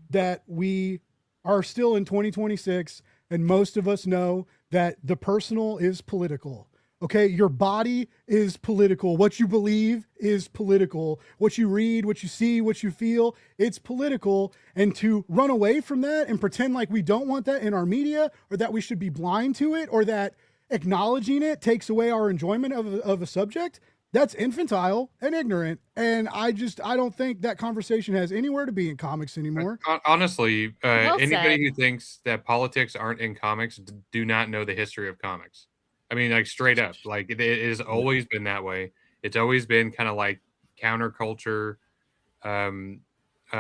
that we are still in 2026, and most of us know that the personal is political. Okay, your body is political. What you believe is political. What you read, what you see, what you feel, it's political. And to run away from that and pretend like we don't want that in our media, or that we should be blind to it, or that acknowledging it takes away our enjoyment of a subject, that's infantile and ignorant. And I don't think that conversation has anywhere to be in comics anymore. Honestly, Well anybody said. who thinks that politics aren't in comics do not know the history of comics. I mean, like straight up, like it has always been that way. It's always been kind of like counterculture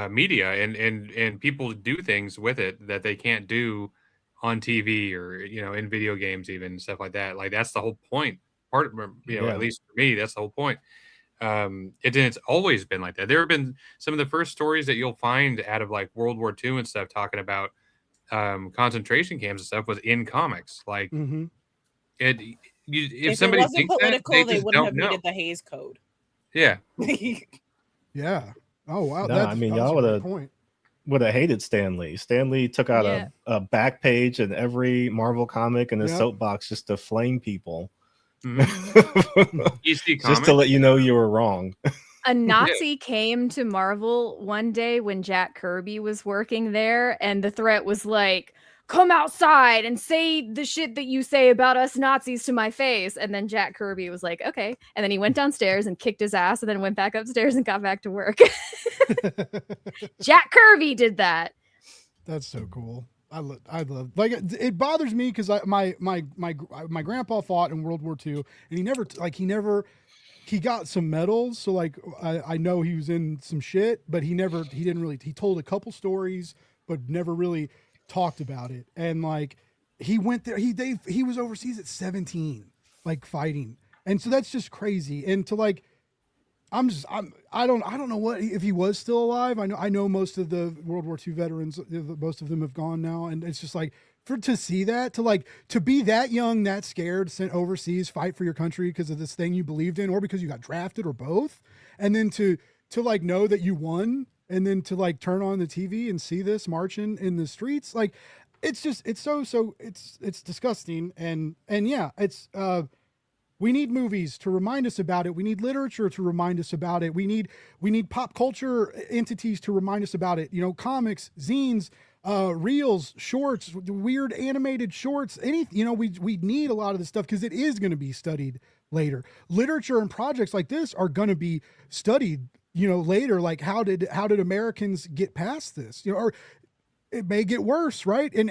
media, and people do things with it that they can't do on TV or in video games, even stuff like that. Like that's the whole point. At least for me, that's the whole point. It's always been like that. There have been some of the first stories that you'll find out of like World War II and stuff talking about concentration camps and stuff was in comics. Like Mm-hmm. if If it somebody wasn't thinks that, political, they they just wouldn't don't have know. needed the Hayes Code. Yeah. Yeah. Oh wow. No, I mean, that's y'all a great would've- point. Would have hated Stan Lee. Stan Lee took out Yeah. a back page in every Marvel comic and a Yep. soapbox just to flame people. DC Just to let you know you were wrong. A Nazi came to Marvel one day when Jack Kirby was working there, and the threat was like, come outside and say the shit that you say about us Nazis to my face. And then Jack Kirby was like, okay. And then he went downstairs and kicked his ass and then went back upstairs and got back to work. Jack Kirby did that. That's so cool. I love like it bothers me because my grandpa fought in World War II and he got some medals, so like I know he was in some shit, but he told a couple stories but never really talked about it. And like he went there, he was overseas at 17 like fighting, and so that's just crazy. And to like I don't know what if he was still alive. I know most of the World War II veterans, most of them have gone now, and it's just like to see that, to be that young, that scared, sent overseas, fight for your country because of this thing you believed in, or because you got drafted, or both, and then to like know that you won, and then to like turn on the TV and see this marching in the streets, like it's disgusting, and yeah, it's we need movies to remind us about it. We need literature to remind us about it. We need pop culture entities to remind us about it. You know, comics, zines, reels, shorts, weird animated shorts. We need a lot of this stuff because it is going to be studied later. Literature and projects like this are going to be studied, later. Like how did Americans get past this? Or it may get worse, right? And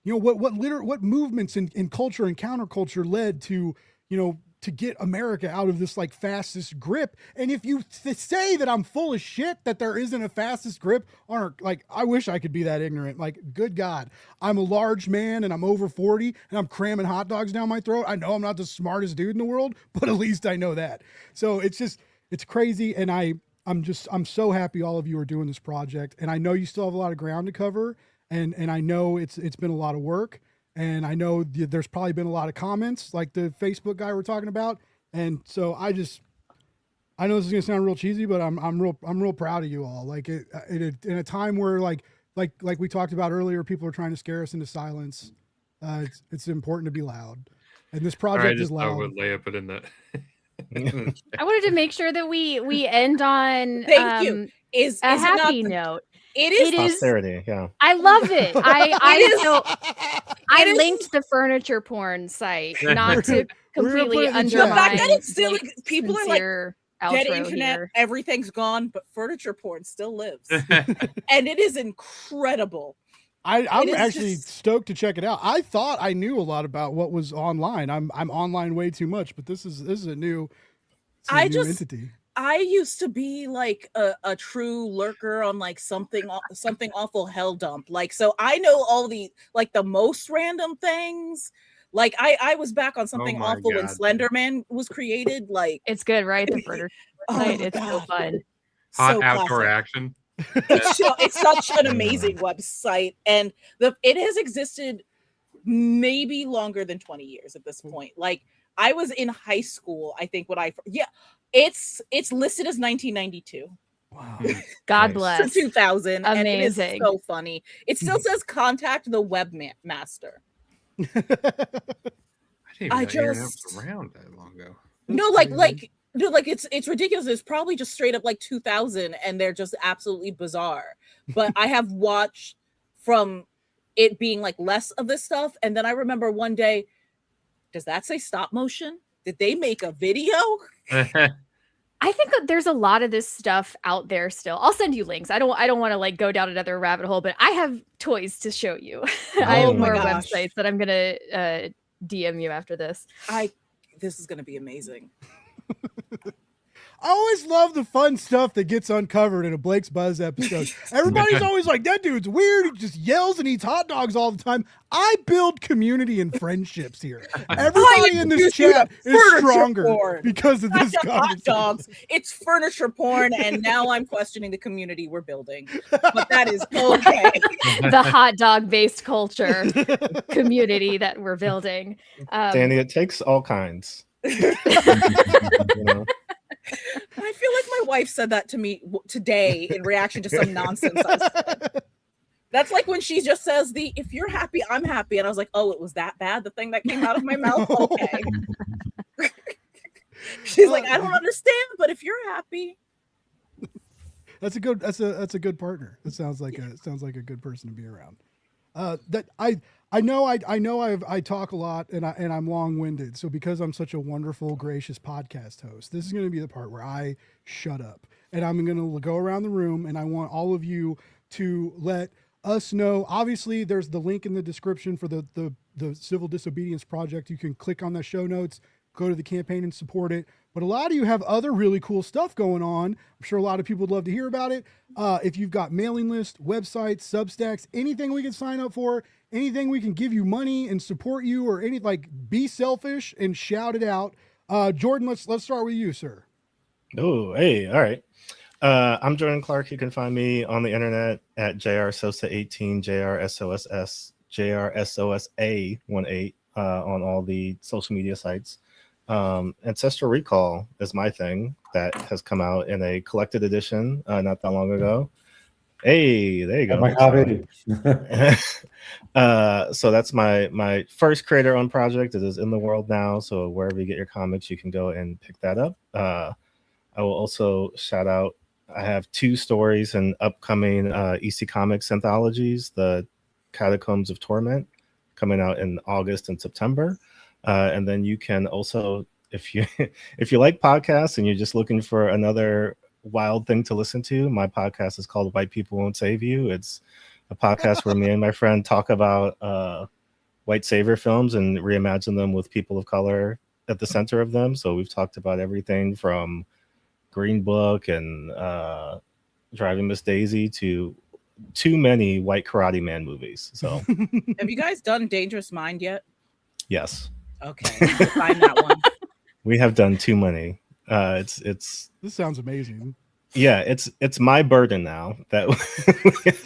what movements in culture and counterculture led to, to get America out of this like fastest grip. And if you say that I'm full of shit, that there isn't a fastest grip I wish I could be that ignorant. Like, good God, I'm a large man and I'm over 40 and I'm cramming hot dogs down my throat. I know I'm not the smartest dude in the world, but at least I know that. So it's crazy. And I'm so happy all of you are doing this project. And I know you still have a lot of ground to cover. And I know it's been a lot of work, and I know there's probably been a lot of comments like the Facebook guy we're talking about. And so I know this is gonna sound real cheesy, but I'm real proud of you all. Like in a time where like we talked about earlier, people are trying to scare us into silence. It's important to be loud, and this project is loud. I would lay up it in the. I wanted to make sure that we end on Thank you. Is a it not happy note. It is. Posterity, yeah. I love it. I linked the furniture porn site, not to completely put it in the chat. The undermine. fact that it's still like, people are like, sincere dead outro internet, here. everything's gone, but furniture porn still lives, and it is incredible. I'm is actually just- stoked to check it out. I thought I knew a lot about what was online. I'm online way too much, but this is a new, entity. I used to be like a true lurker on like something awful hell dump. Like, so I know all the like the most random things. Like I was back on something my awful when God. Slenderman was created. Like, It's good, right? The furniture oh site. my It's so God. fun. Hot So outdoor classic. action. It's such an amazing website, and it has existed maybe longer than 20 years at this point. Like, I was in high school, I think, it's listed as 1992 Wow. God Nice. to bless. 2000, and it is Amazing. so funny. It still says contact the webmaster. I didn't even know the internet was just- around that long ago. No, crazy. it's ridiculous. It's probably just straight up like 2000, and they're just absolutely bizarre. But I have watched from it being like less of this stuff, and then I remember one day, does that say stop motion? Did they make a video? I think that there's a lot of this stuff out there still. I'll send you links. I don't want to like go down another rabbit hole, but I have toys to show you. I Oh have my more gosh. websites that I'm gonna DM you after this. This is gonna be amazing. I always love the fun stuff that gets uncovered in a Blake's Buzz episode. Everybody's always like, that dude's weird. He just yells and eats hot dogs all the time. I build community and friendships here. Everybody in this chat is stronger because of this hot dogs. It's furniture porn, and now I'm questioning the community we're building. But that is okay. The hot dog based culture community that we're building. Danny, it takes all kinds. You know? I feel like my wife said that to me today in reaction to some nonsense I said. That's like when she just says if you're happy, I'm happy. And I was like, oh, it was that bad, the thing that came out of my mouth? Okay. She's like, I don't understand, but if you're happy. That's a good partner. That sounds like a good person to be around. That I know I talk a lot and I'm long-winded. So because I'm such a wonderful, gracious podcast host, this is going to be the part where I shut up and I'm going to go around the room and I want all of you to let us know. Obviously, there's the link in the description for the Civil Disobedience project. You can click on the show notes, go to the campaign and support it. But a lot of you have other really cool stuff going on. I'm sure a lot of people would love to hear about it. If you've got mailing lists, websites, Substacks, anything we can sign up for, anything we can give you money and support you, or be selfish and shout it out. Jordan, let's start with you, sir. Oh, hey, all right. I'm Jordan Clark. You can find me on the internet at JRSosa18, JRSOSA18 on all the social media sites. Ancestral Recall is my thing that has come out in a collected edition not that long ago. Hey, there you go. My hobby. So that's my first creator-owned project. It is in the world now, so wherever you get your comics, you can go and pick that up. I will also shout out, I have 2 stories in upcoming EC Comics anthologies, the Catacombs of Torment, coming out in August and September. And then you can also, if you like podcasts and you're just looking for another wild thing to listen to, my podcast is called White People Won't Save You. It's a podcast where me and my friend talk about white savior films and reimagine them with people of color at the center of them. So we've talked about everything from Green Book and Driving Miss Daisy to too many white Karate Man movies. So have you guys done Dangerous Mind yet? Yes. Okay, find that one. We have done too many. It's This sounds amazing. Yeah, it's my burden now that we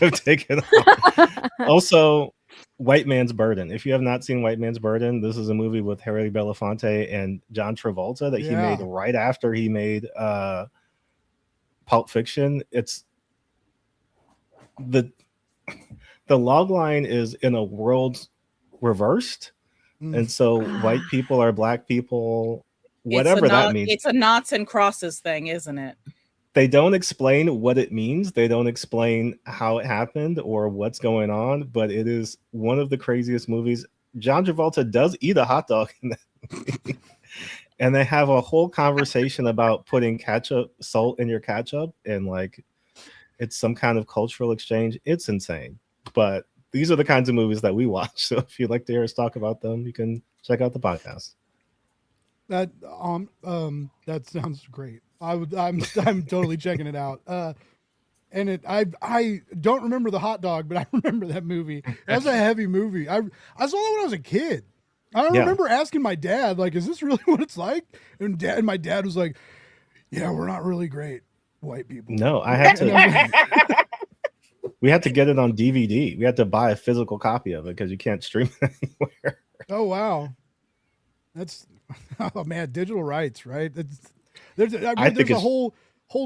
have taken on. Also, White Man's Burden. If you have not seen White Man's Burden, this is a movie with Harry Belafonte and John Travolta that he made right after he made Pulp Fiction. It's the log line is in a world reversed. And so white people are black people, whatever that means. It's a knots and crosses thing, isn't it? They don't explain what it means. They don't explain how it happened or what's going on, but it is one of the craziest movies. John Travolta does eat a hot dog in that movie. And they have a whole conversation about putting salt in your ketchup, and it's some kind of cultural exchange. It's insane. But these are the kinds of movies that we watch. So if you'd like to hear us talk about them, you can check out the podcast. That sounds great. I'm totally checking it out. And I don't remember the hot dog, but I remember that movie. That was a heavy movie. I saw that when I was a kid. I remember asking my dad, is this really what it's like? And my dad was like, yeah, we're not really great white people. No, I had to. We had to get it on DVD. We had to buy a physical copy of it because you can't stream it anywhere. Oh wow, that's digital rights, right? There's a whole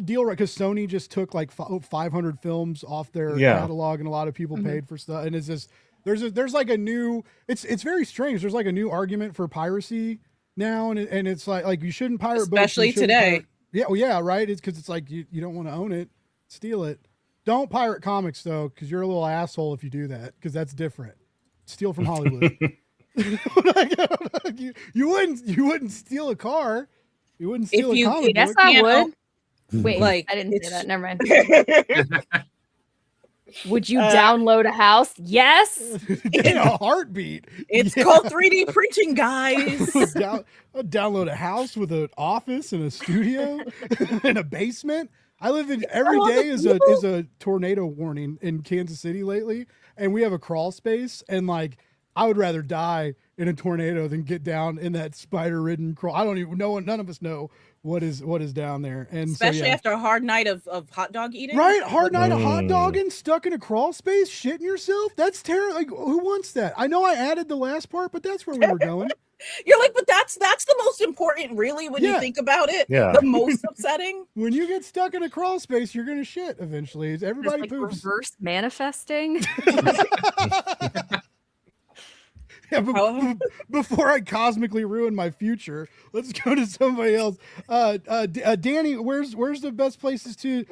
deal, right? Because Sony just took 500 films off their catalog, and a lot of people paid for stuff. And it's just there's a new. It's very strange. There's a new argument for piracy now, and it's like you shouldn't pirate books, especially today. Yeah, right. It's because it's you don't want to own it, steal it. Don't pirate comics though, because you're a little asshole if you do that, because that's different. Steal from Hollywood. you wouldn't steal a car. You wouldn't steal a comic book. Yes, I would. Wait, I didn't say that. Never mind. Would you download a house? Yes. In a heartbeat. It's called 3D printing, guys. I'll download a house with an office and a studio and a basement. I live in every day is a tornado warning in Kansas City lately, and we have a crawl space, and like I would rather die in a tornado than get down in that spider-ridden crawl. I don't even know. None of us know what is down there, and especially after a hard night of hot dog eating. Right, hard night of hot dogging, stuck in a crawl space, shitting yourself. That's terrible. Like, who wants that? I know I added the last part, but that's where we were going. You're like, but that's the most important, really, when you think about it. Yeah. The most upsetting. When you get stuck in a crawl space, you're gonna shit eventually. Everybody poops. Reverse manifesting. Yeah, before I cosmically ruin my future, let's go to somebody else. Danny, where's the best places to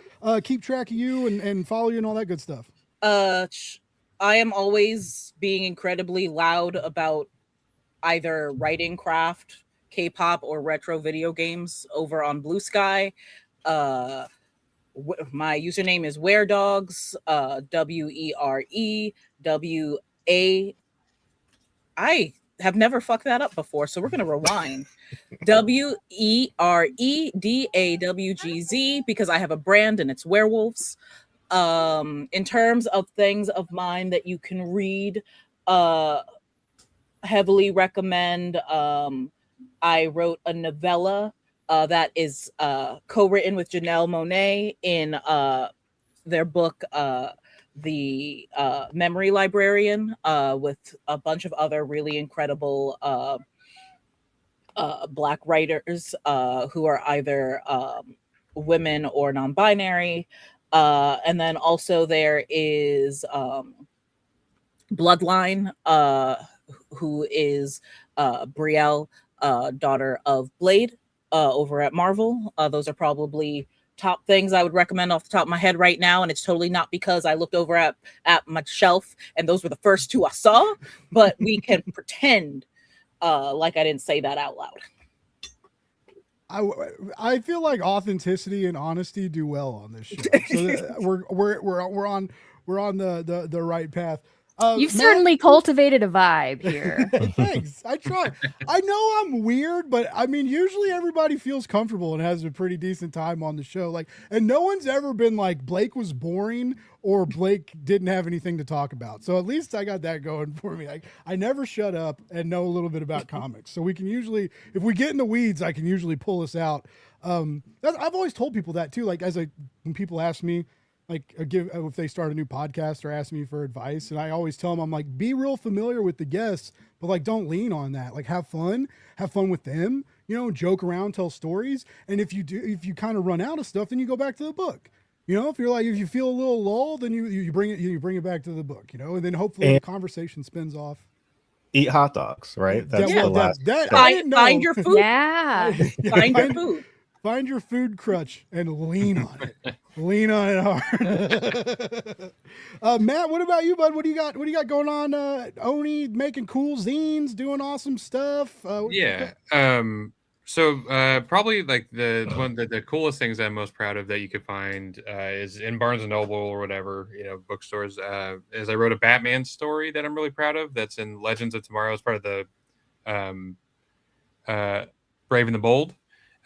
keep track of you and follow you and all that good stuff? I am always being incredibly loud about either writing craft, K-pop, or retro video games over on Blue Sky. My username is WereDogs, WEREWA. I have never fucked that up before, so we're going to rewind. WEREDAWGZ, because I have a brand and it's werewolves. In terms of things of mine that you can read, heavily recommend. I wrote a novella that is co-written with Janelle Monáe in their book, The Memory Librarian, with a bunch of other really incredible Black writers who are either women or non-binary. And then also there is Bloodline, who is Brielle, daughter of Blade, over at Marvel. Those are probably top things I would recommend off the top of my head right now, and it's totally not because I looked over at my shelf and those were the first two I saw, but we can pretend like I didn't say that out loud. I feel like authenticity and honesty do well on this show, so we're on the right path. You've certainly cultivated a vibe here. Thanks. I try. I know I'm weird, but I mean, usually everybody feels comfortable and has a pretty decent time on the show. Like, and no one's ever been like Blake was boring or Blake didn't have anything to talk about. So at least I got that going for me. Like, I never shut up and know a little bit about comics. So we can usually, if we get in the weeds, I can usually pull us out. I've always told people that too. Like, when people ask me, like, if they start a new podcast or ask me for advice, and I always tell them, I'm like, be real familiar with the guests, but like, don't lean on that. Like, have fun with them, joke around, tell stories. And if you kind of run out of stuff, then you go back to the book. If you feel a little lull, then you bring it back to the book, and then hopefully the conversation spins off. Eat hot dogs, right? That's the last. Find your food. Yeah. Find your food. Find your food crutch and lean on it. Lean on it hard. Matt, what about you, bud? What do you got going on? Oni making cool zines, doing awesome stuff. So probably like the coolest things I'm most proud of that you could find is in Barnes and Noble or whatever, bookstores. Is I wrote a Batman story that I'm really proud of. That's in Legends of Tomorrow as part of the Brave and the Bold.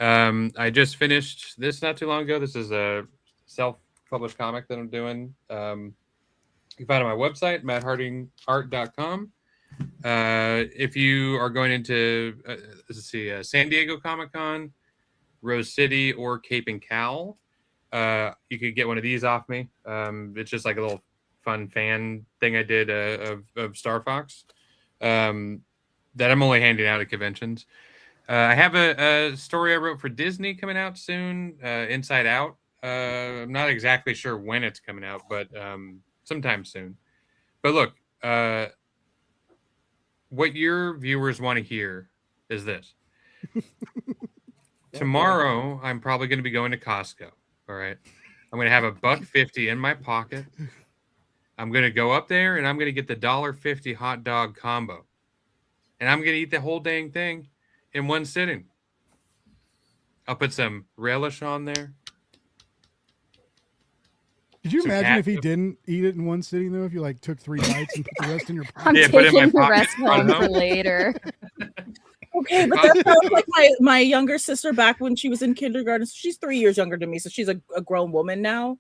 I just finished this not too long ago. This is a self-published comic that I'm doing. You can find it on my website, matthardingart.com. If you are going into San Diego Comic-Con, Rose City, or Cape and Cal, you could get one of these off me. It's just like a little fun fan thing I did of Star Fox that I'm only handing out at conventions. I have a story I wrote for Disney coming out soon, Inside Out. I'm not exactly sure when it's coming out, but sometime soon. But look, what your viewers want to hear is this. Tomorrow, I'm probably going to be going to Costco. All right. I'm going to have $1.50 in my pocket. I'm going to go up there and I'm going to get the $1.50 hot dog combo. And I'm going to eat the whole dang thing in one sitting. I'll put some relish on there. Could you Some imagine if he catnip. didn't eat it in one sitting though? If you like took 3 bites and put the rest in your I'm pocket? Yeah, put it in my taking the pocket, rest run home for home. later. Okay, but that sounds like my younger sister back when she was in kindergarten. She's 3 years younger than me, so she's a grown woman now.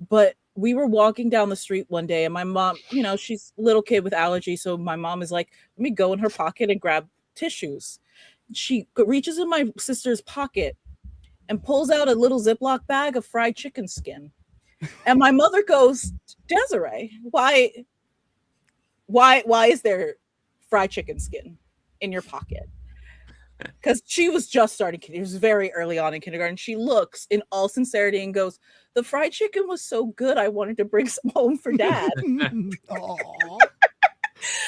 But we were walking down the street one day, and my mom, she's a little kid with allergies, so my mom is like, "Let me go in her pocket and grab tissues." She reaches in my sister's pocket and pulls out a little Ziploc bag of fried chicken skin. And my mother goes, "Desiree, why is there fried chicken skin in your pocket?" Because she was just starting. It was very early on in kindergarten. She looks in all sincerity and goes, "The fried chicken was so good, I wanted to bring some home for Dad." Aw.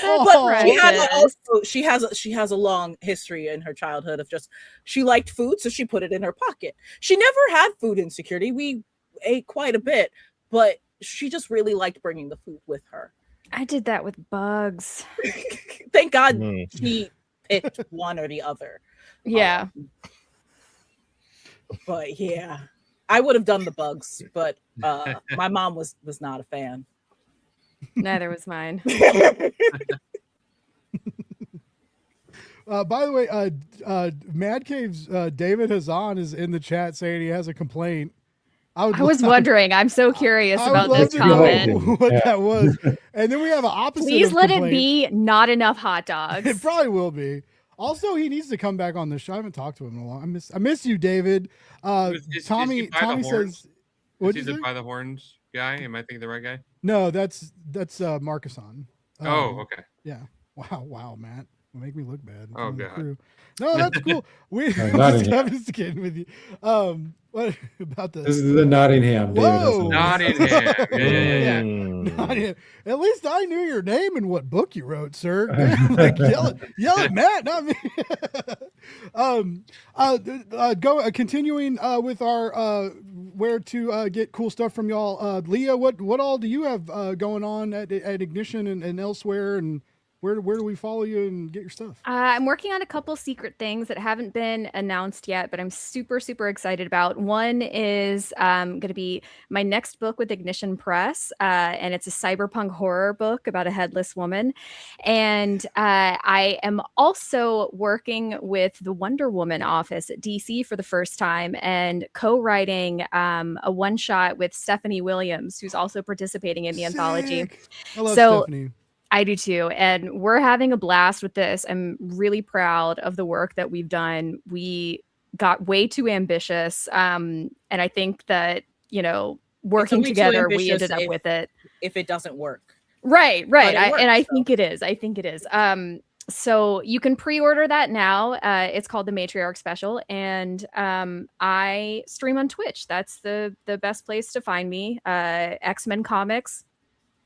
But she had precious. she has a long history in her childhood of just she liked food, so she put it in her pocket. She never had food insecurity. We ate quite a bit, but she just really liked bringing the food with her. I did that with bugs. Thank God Mm. she picked one or the other. Yeah. But yeah, I would have done the bugs, but my mom was not a fan. Neither was mine. By the way, Mad Cave's David Hazan is in the chat saying he has a complaint. I was wondering. I'm so curious I about would this love to know comment. what Yeah. that was. And then we have an opposite. Please of let it complaint. be not enough hot It dogs. probably will be. Also, he needs to come back on the show. I haven't talked to him in a long. I miss you, David. Is Tommy he by the Tommy horns? says, Is "What he you the say?" by the horns guy? Am I thinking the right guy? No, that's Marcusson. Oh, okay. Yeah. Wow, Matt. Make me look bad. in Oh, front of the God. crew. No, that's cool. We Nottingham. I'm just kidding with you. What about This this? is the Nottingham. David Whoa. Hassan. Nottingham. Yeah. Mm. Nottingham. At least I knew your name and what book you wrote, sir. Like, yell at Matt, not me. Continuing with our where to get cool stuff from y'all. Leah, what all do you have going on at Ignition and elsewhere, and where do we follow you and get your stuff? I'm working on a couple secret things that haven't been announced yet, but I'm super, super excited about. One is going to be my next book with Ignition Press, and it's a cyberpunk horror book about a headless woman. And I am also working with the Wonder Woman office at DC for the first time and co-writing a one-shot with Stephanie Williams, who's also participating in the anthology. Sick. I love So- Stephanie. I do too. And we're having a blast with this. I'm really proud of the work that we've done. We got way too ambitious. And I think that, working only too together, we ambitious ended up with it. If it doesn't work. Right. it works, I so. think it is. So you can pre-order that now. It's called the Matriarch Special. And I stream on Twitch. That's the best place to find me. X-Men Comics.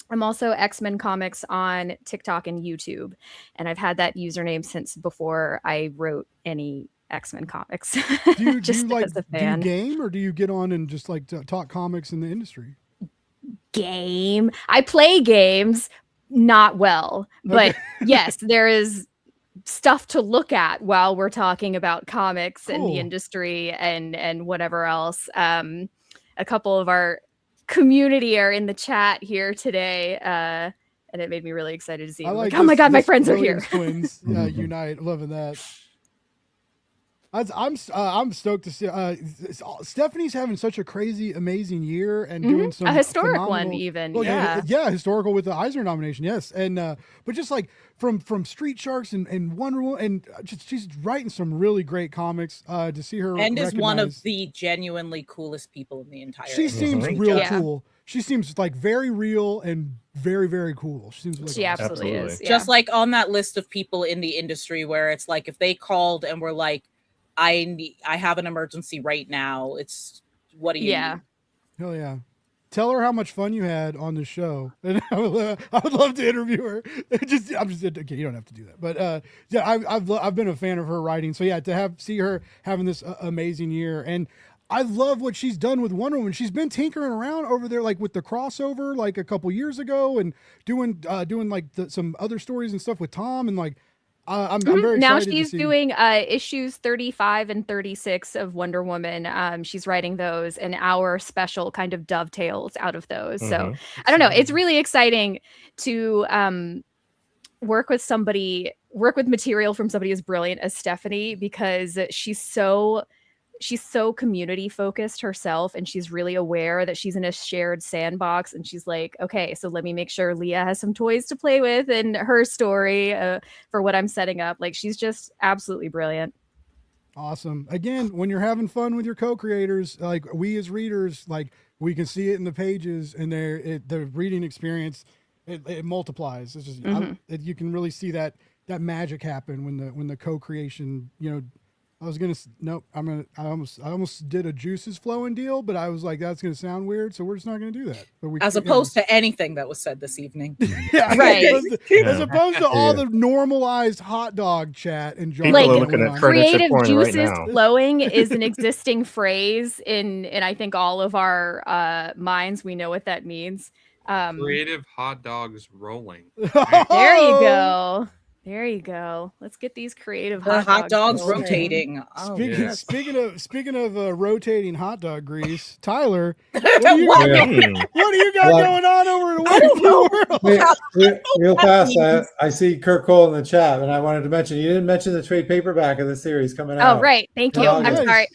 I'm also X-Men Comics on TikTok and YouTube, and I've had that username since before I wrote any X-Men comics. Do you Just like as a do you fan. game, or do you get on and just like talk comics in the industry? Game. I play games, not well, but Okay. yes, there is stuff to look at while we're talking about comics and Cool. the industry and whatever else. A couple of our community are in the chat here today, and it made me really excited to see. I Like, like oh my this- god, my this friends are here. Williams twins unite. Loving that. I'm stoked to see. Stephanie's having such a crazy, amazing year and doing some A historic one, phenomenal- even. Well, yeah. historical with the Eisner nomination, yes, and but just like from Street Sharks and Wonder Woman, and just she's writing some really great comics. To see her And is one of recognized. the genuinely coolest people in the entire She industry. seems Great real job. cool. She seems like very real and very, very cool. She seems like She absolutely Absolutely. is. Yeah. Just like on that list of people in the industry where it's like if they called and were like, I have an emergency right now. It's what do you Yeah. need? Hell yeah. Tell her how much fun you had on the show, and I would love to interview her. I'm just okay. You don't have to do that, but yeah, I've been a fan of her writing. So yeah, to see her having this amazing year, and I love what she's done with Wonder Woman. She's been tinkering around over there, like with the crossover, like a couple years ago, and doing like some other stories and stuff with Tom, and like I'm very now excited she's to see. doing issues 35 and 36 of Wonder Woman. She's writing those, and our special kind of dovetails out of those. So I don't know. It's really exciting to work with material from somebody as brilliant as Stephanie, because she's so community focused herself, and she's really aware that she's in a shared sandbox, and she's like, okay, so let me make sure Leah has some toys to play with in her story for what I'm setting up. Like, she's just absolutely brilliant. Awesome. Again, when you're having fun with your co-creators, like we as readers, like we can see it in the pages, and the reading experience, it multiplies. It's just you can really see that magic happen when the co-creation, I almost did a juices flowing deal, but I was like, that's going to sound weird, so we're just not going to do that. But as opposed to anything that was said this evening. Yeah, right. As opposed to all the normalized hot dog chat and People are looking at creative porn juices right now. flowing is an existing phrase in I think all of our minds. We know what that means. Creative hot dogs rolling. There you go. There you go. Let's get these creative hot dogs rolling. rotating. Speaking of rotating hot dog grease, Tyler, what do you got going on over in the world? Real fast, I see Kurt Cole in the chat, and I wanted to mention, you didn't mention the trade paperback of the series coming out. Oh, right. Thank you. Oh, I'm nice. sorry.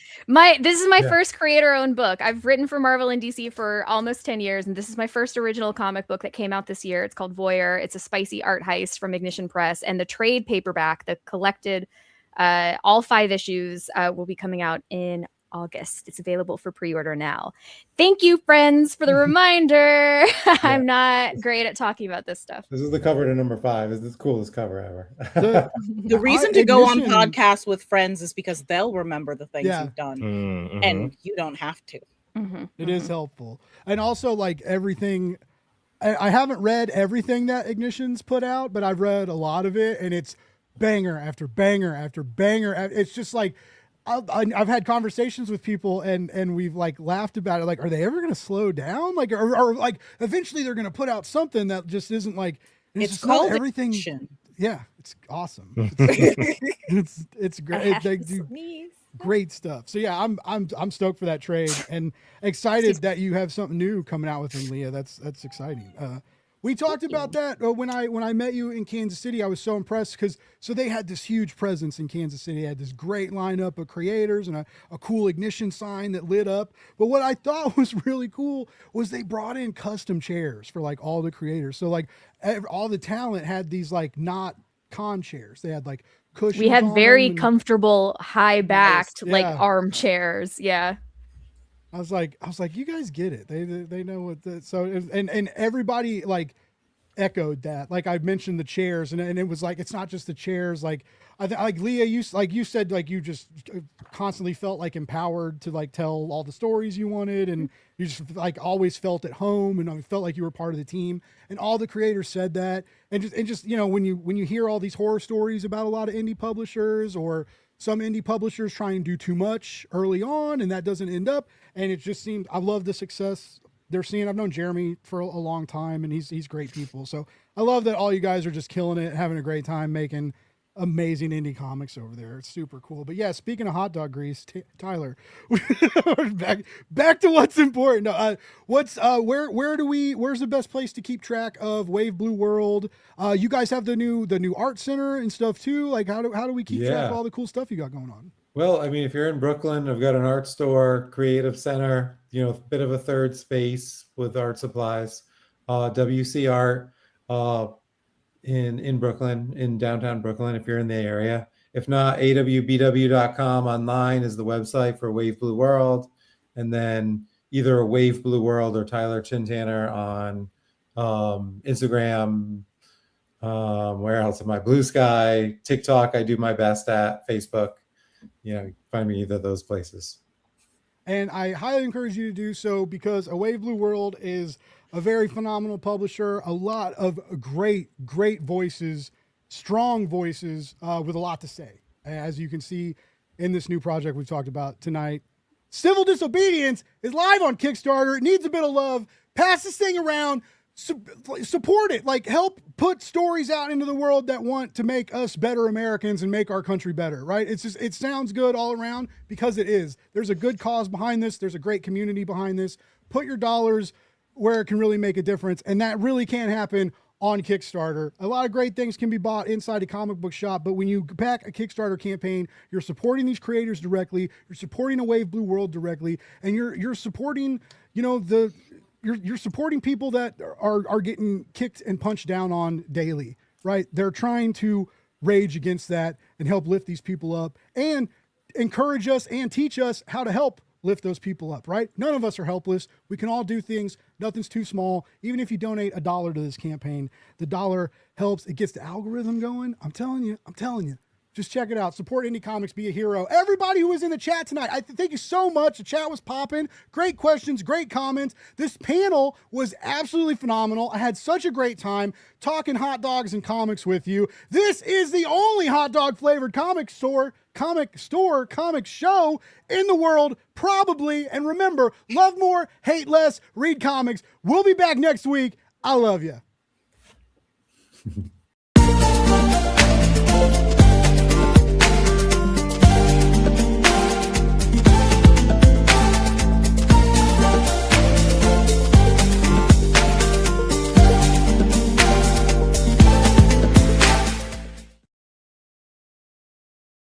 This is my first creator-owned book. I've written for Marvel and DC for almost 10 years, and this is my first original comic book that came out this year. It's called Voyeur. It's a spicy art heist from Ignition Press, and the trade paperback, the collected, all 5 issues, will be coming out in August. It's available for pre-order now. Thank you, friends, for the reminder. I'm not great at talking about this stuff. This is the cover to number 5. It's the coolest cover ever. The reason to go on podcasts with friends is because they'll remember the things you've done, and you don't have to. It is helpful. And also, like, everything, I haven't read everything that Ignition's put out, but I've read a lot of it, and it's banger after banger after banger. It's just like, I've had conversations with people, and we've like laughed about it. Like, are they ever going to slow down? Like, or like eventually they're going to put out something that just isn't like, it's called everything. Ignition. Yeah, it's awesome. It's great. They do great stuff. So yeah, I'm stoked for that trade, and excited that you have something new coming out with them, Leah. That's exciting. We talked about that when I met you in Kansas City. I was so impressed because they had this huge presence in Kansas City. They had this great lineup of creators and a cool Ignition sign that lit up. But what I thought was really cool was they brought in custom chairs for like all the creators. So like all the talent had these like not con chairs. They had like cushions. We had on very them comfortable, high-backed, Nice. like Yeah. armchairs. Yeah. I was like, you guys get it. They know what and everybody like echoed that. Like I mentioned the chairs, and it was like, it's not just the chairs. Like like Leah, you said, like you just constantly felt like empowered to like tell all the stories you wanted, and you just like always felt at home, and felt like you were part of the team. And all the creators said that, and just when you hear all these horror stories about a lot of indie publishers, or some indie publishers try and do too much early on, and that doesn't end up. And it just seemed, I love the success they're seeing. I've known Jeremy for a long time, and he's great people. So I love that all you guys are just killing it, having a great time making amazing indie comics over there. It's super cool. But yeah, speaking of hot dog grease, Tyler, back to what's important. Where's the best place to keep track of Wave Blue World? You guys have the new art center and stuff too. Like how do we keep track of all the cool stuff you got going on? Well, I mean, if you're in Brooklyn, I've got an art store, creative center, a bit of a third space with art supplies, WC Art in Brooklyn, in downtown Brooklyn, if you're in the area. If not, awbw.com online is the website for Wave Blue World. And then either Wave Blue World or Tyler Chintanner on Instagram. Where else am I? Blue Sky, TikTok, I do my best at. Facebook. Find me either of those places. And I highly encourage you to do so, because A Wave Blue World is a very phenomenal publisher, a lot of great voices, strong voices with a lot to say. As you can see in this new project we've talked about tonight. Civil Disobedience is live on Kickstarter. It needs a bit of love. Pass this thing around. support it. Like, help put stories out into the world that want to make us better Americans and make our country better, right? It's just, it sounds good all around because it is. There's a good cause behind this. There's a great community behind this. Put your dollars where it can really make a difference. And that really can happen on Kickstarter. A lot of great things can be bought inside a comic book shop, but when you back a Kickstarter campaign, you're supporting these creators directly, you're supporting a Wave Blue World directly, and you're supporting, you know, you're supporting people that are getting kicked and punched down on daily, right? They're trying to rage against that and help lift these people up and encourage us and teach us how to help lift those people up, right? None of us are helpless. We can all do things. Nothing's too small. Even if you donate $1 to this campaign, the dollar helps. It gets the algorithm going. I'm telling you. Just check it out. Support indie comics. Be a hero. Everybody who was in the chat tonight, thank you so much. The chat was popping. Great questions, great comments. This panel was absolutely phenomenal. I had such a great time talking hot dogs and comics with you. This is the only hot dog flavored comic show in the world, probably. And remember, love more, hate less, read comics. We'll be back next week. I love you.